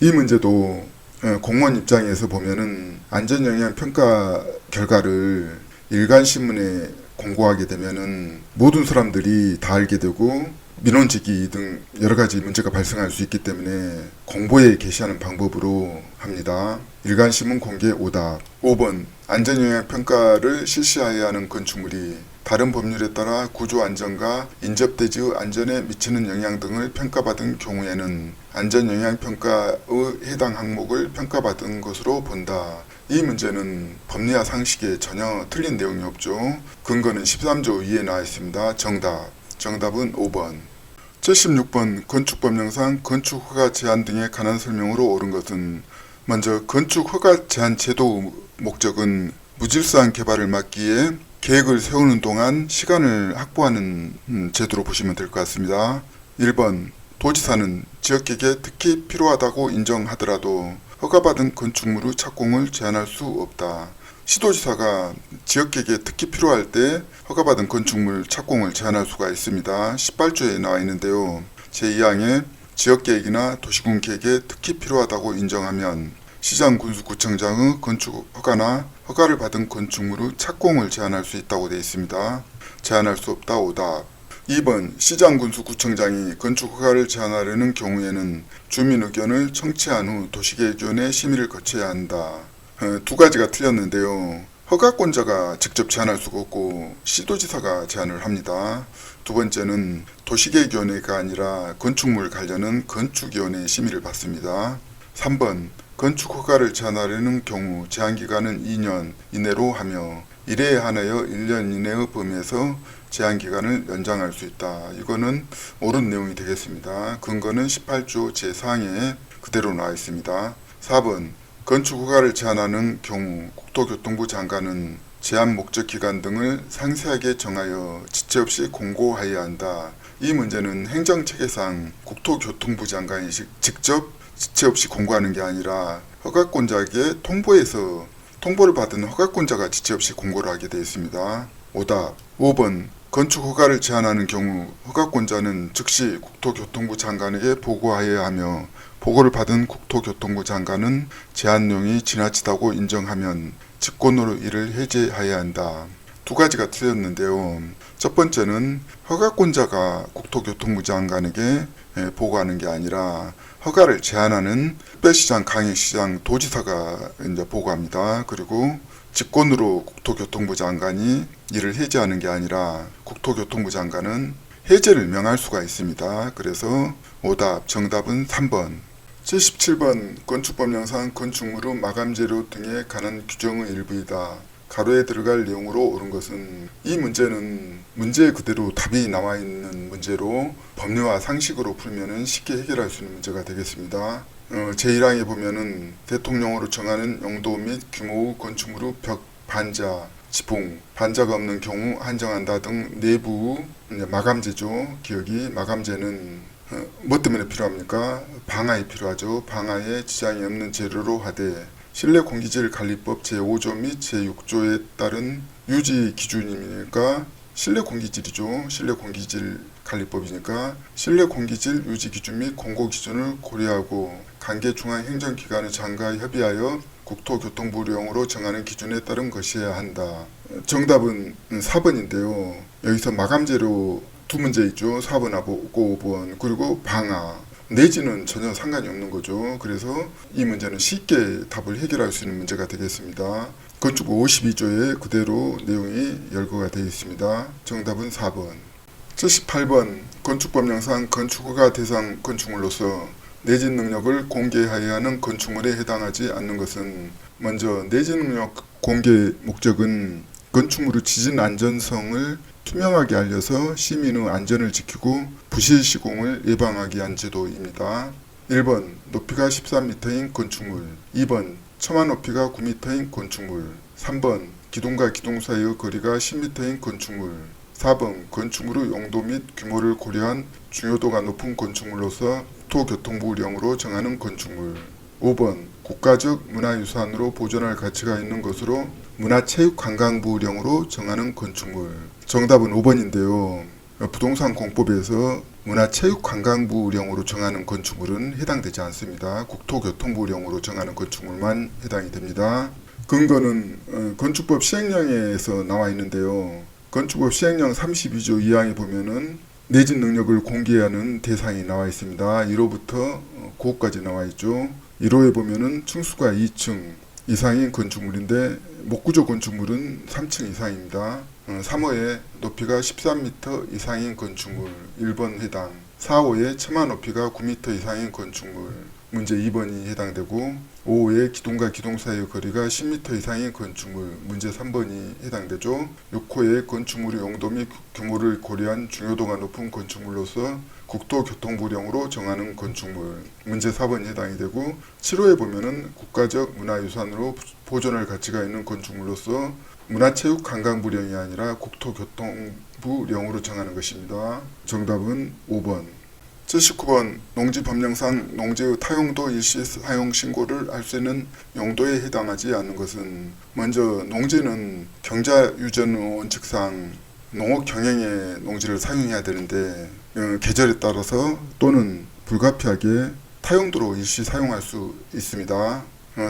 이 문제도 공무원 입장에서 보면은 안전영향평가 결과를 일간신문에 공고하게 되면은 모든 사람들이 다 알게 되고 민원제기 등 여러가지 문제가 발생할 수 있기 때문에 공보에 게시하는 방법으로 합니다. 일간신문 공개 오답. 5번 안전영향평가를 실시해야 하는 건축물이 다른 법률에 따라 구조안전과 인접대지의 안전에 미치는 영향 등을 평가받은 경우에는 안전영향평가의 해당 항목을 평가받은 것으로 본다. 이 문제는 법리와 상식에 전혀 틀린 내용이 없죠. 근거는 13조 2에 나와 있습니다. 정답은 5번. 76번 건축법령상 건축허가 제한 등에 관한 설명으로 옳은 것은 먼저 건축허가 제한 제도 목적은 무질서한 개발을 막기 위해 계획을 세우는 동안 시간을 확보하는 제도로 보시면 될 것 같습니다. 1번 도지사는 지역계획에 특히 필요하다고 인정하더라도 허가받은 건축물의 착공을 제한할 수 없다. 시도지사가 지역계획에 특히 필요할 때 허가받은 건축물 착공을 제한할 수가 있습니다. 18조에 나와 있는데요. 제2항에 지역계획이나 도시군계획에 특히 필요하다고 인정하면 시장군수구청장의 건축허가나 허가를 받은 건축물의 착공을 제한할 수 있다고 되어 있습니다. 제한할 수 없다. 오답. 2번 시장군수구청장이 건축 허가를 제한하려는 경우에는 주민 의견을 청취한 후 도시계획위원회 심의를 거쳐야 한다. 두 가지가 틀렸는데요. 허가권자가 직접 제한할 수가 없고 시도지사가 제한을 합니다. 두 번째는 도시계획위원회가 아니라 건축물 관련은 건축위원회의 심의를 받습니다. 3번 건축 허가를 제한하려는 경우 제한기간은 2년 이내로 하며 1회에 한하여 1년 이내의 범위에서 제한기간을 연장할 수 있다. 이거는 옳은 내용이 되겠습니다. 근거는 18조 제4항에 그대로 나와 있습니다. 4번 건축허가를 제한하는 경우 국토교통부 장관은 제한 목적 기간 등을 상세하게 정하여 지체 없이 공고하여야 한다. 이 문제는 행정체계상 국토교통부 장관이 직접 지체 없이 공고하는 게 아니라 허가권자에게 통보를 받은 허가권자가 지체 없이 공고를 하게 되어 있습니다. 오답. 5번 건축 허가를 제한하는 경우 허가권자는 즉시 국토교통부 장관에게 보고하여야 하며 보고를 받은 국토교통부 장관은 제한 내용이 지나치다고 인정하면 직권으로 이를 해제해야 한다. 두 가지가 틀렸는데요. 첫 번째는 허가권자가 국토교통부 장관에게 보고하는 게 아니라 허가를 제한하는 특별시장, 강행시장, 도지사가 이제 보고합니다. 그리고 직권으로 국토교통부 장관이 이를 해제하는 게 아니라 국토교통부 장관은 해제를 명할 수가 있습니다. 그래서 오답, 정답은 3번. 77번 건축법령상 건축물은 마감재료 등에 관한 규정의 일부이다. 가로에 들어갈 내용으로 옳은 것은 이 문제는 문제 그대로 답이 나와 있는 문제로 법리와 상식으로 풀면은 쉽게 해결할 수 있는 문제가 되겠습니다. 제1항에 보면은 대통령으로 정하는 용도 및 규모의 건축물의 벽, 반자, 지붕, 반자가 없는 경우 한정한다 등 내부 마감재죠. 기억이 마감재는 뭐 때문에 필요합니까? 방화에 필요하죠. 방화에 지장이 없는 재료로 하되 실내공기질관리법 제5조 및 제6조에 따른 유지 기준이니까 실내공기질이죠. 실내공기질관리법이니까 실내공기질 유지 기준 및 공고 기준을 고려하고 관계중앙행정기관의 장과 협의하여 국토교통부령으로 정하는 기준에 따른 것이어야 한다. 정답은 4번인데요. 여기서 마감재료 두 문제 있죠. 4번하고 5번. 그리고 방화. 내지는 전혀 상관이 없는 거죠. 그래서 이 문제는 쉽게 답을 해결할 수 있는 문제가 되겠습니다. 건축법 52조에 그대로 내용이 열거가 되어 있습니다. 정답은 4번. 78번 건축법령상 건축허가 대상 건축물로서 내진 능력을 공개하여야 하는 건축물에 해당하지 않는 것은 먼저 내진 능력 공개 목적은 건축물의 지진 안전성을 투명하게 알려서 시민의 안전을 지키고 부실 시공을 예방하기 위한 제도입니다. 1번 높이가 13m인 건축물, 2번 처마 높이가 9m인 건축물, 3번 기둥과 기둥 사이의 거리가 10m인 건축물, 4번 건축물의 용도 및 규모를 고려한 중요도가 높은 건축물로서 국토교통부령으로 정하는 건축물, 5번 국가적 문화유산으로 보존할 가치가 있는 것으로 문화체육관광부령으로 정하는 건축물. 정답은 5번인데요. 부동산 공법에서 문화체육관광부령으로 정하는 건축물은 해당되지 않습니다. 국토교통부령으로 정하는 건축물만 해당이 됩니다. 근거는 건축법 시행령에서 나와 있는데요. 건축법 시행령 32조 2항에 보면은 내진 능력을 공개하는 대상이 나와 있습니다. 1호부터 9호까지 나와 있죠. 1호에 보면은 층수가 2층 이상인 건축물인데 목구조 건축물은 3층 이상입니다. 3호에 높이가 13m 이상인 건축물 1번 해당, 4호에 처마 높이가 9m 이상인 건축물 문제 2번이 해당되고, 5호에 기둥과 기둥 사이의 거리가 10m 이상인 건축물 문제 3번이 해당되죠. 6호에 건축물의 용도 및 규모를 고려한 중요도가 높은 건축물로서 국토교통부령으로 정하는 건축물 문제 4번이 해당이 되고, 7호에 보면은 국가적 문화유산으로 보존할 가치가 있는 건축물로서 문화체육관광부령이 아니라 국토교통부령으로 정하는 것입니다. 정답은 5번. 79번 농지법령상 농지의 타용도 일시 사용 신고를 할 수 있는 용도에 해당하지 않는 것은, 먼저 농지는 경자유전 원칙상 농업 경영에 농지를 사용해야 되는데 계절에 따라서 또는 불가피하게 타용도로 일시 사용할 수 있습니다.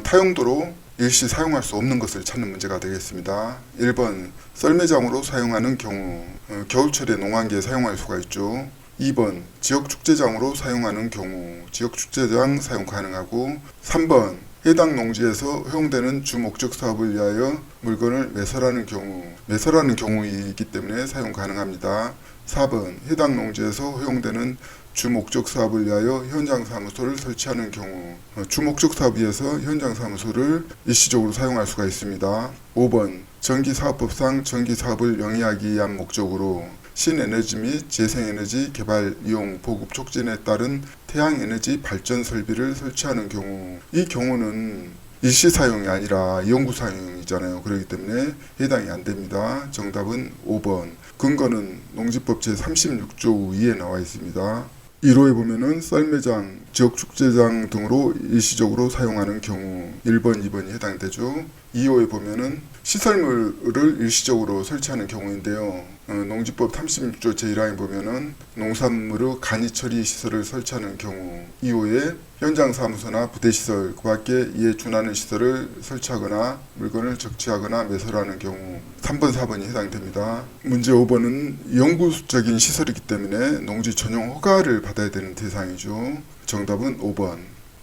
타용도로 일시 사용할 수 없는 것을 찾는 문제가 되겠습니다. 1번 썰매장으로 사용하는 경우 겨울철에 농한기에 사용할 수가 있죠. 2번 지역축제장으로 사용하는 경우 지역축제장 사용 가능하고 3번 해당 농지에서 허용되는 주목적 사업을 위하여 물건을 매설하는 경우이기 때문에 사용 가능합니다. 4번 해당 농지에서 허용되는 주목적 사업을 위하여 현장 사무소를 설치하는 경우 주목적 사업 위해서 현장 사무소를 일시적으로 사용할 수가 있습니다. 5번 전기사업법상 전기사업을 영위하기 위한 목적으로 신에너지 및 재생에너지 개발 이용 보급 촉진에 따른 태양에너지 발전 설비를 설치하는 경우 이 경우는 일시 사용이 아니라 영구 사용이잖아요. 그렇기 때문에 해당이 안 됩니다. 정답은 5번. 근거는 농지법 제36조 2에 나와 있습니다. 1호에 보면은 썰매장, 지역축제장 등으로 일시적으로 사용하는 경우 1번, 2번이 해당되죠. 2호에 보면은 시설물을 일시적으로 설치하는 경우인데요. 농지법 36조 제1항에 보면은 농산물의 간이 처리 시설을 설치하는 경우 2호에 현장 사무소나 부대 시설 그 밖에 이에 준하는 시설을 설치하거나 물건을 적치하거나 매설하는 경우 3번, 4번이 해당됩니다. 문제 5번은 영구적인 시설이기 때문에 농지 전용 허가를 받아야 되는 대상이죠. 정답은 5번.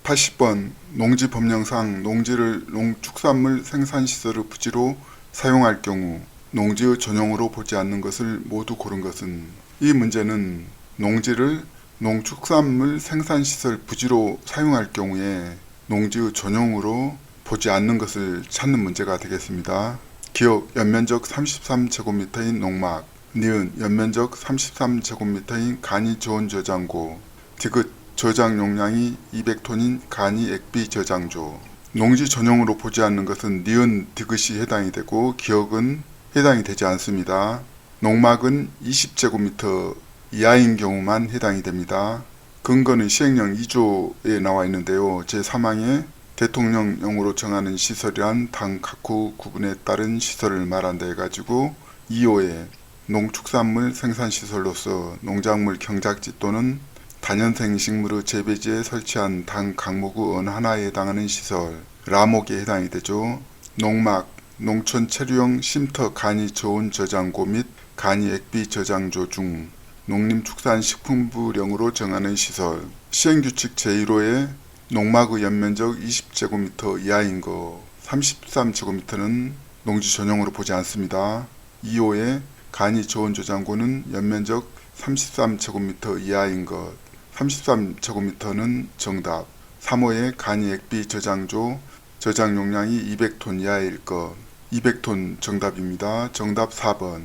80번 농지 법령상 농지를 농축산물 생산시설의 부지로 사용할 경우 농지의 전용으로 보지 않는 것을 모두 고른 것은 이 문제는 농지를 농축산물 생산시설 부지로 사용할 경우에 농지의 전용으로 보지 않는 것을 찾는 문제가 되겠습니다. 기억 연면적 33제곱미터인 농막, 니은 연면적 33제곱미터인 간이 저온 저장고, 디귿 저장 용량이 200톤인 간이 액비 저장조. 농지 전용으로 보지 않는 것은 니은 디귿이 해당이 되고 기억은 해당이 되지 않습니다. 농막은 20제곱미터 이하인 경우만 해당이 됩니다. 근거는 시행령 2조에 나와 있는데요. 제3항에 대통령령으로 정하는 시설이란 당 각후 구분에 따른 시설을 말한다 해가지고 2호에 농축산물 생산시설로서 농작물 경작지 또는 다년생 식물의 재배지에 설치한 당 강목의 어느 하나에 해당하는 시설 라목에 해당이 되죠. 농막, 농촌 체류용 쉼터 간이 저온 저장고 및 간이 액비 저장조 중 농림축산식품부령으로 정하는 시설 시행규칙 제1호에 농막의 연면적 20제곱미터 이하인 거 33제곱미터는 농지 전용으로 보지 않습니다. 2호에 간이 저온 저장고는 연면적 33제곱미터 이하인 것 33제곱미터는 정답. 3호에 간이 액비 저장조 저장 용량이 200톤 이하일 것 200톤 정답입니다. 정답 4번.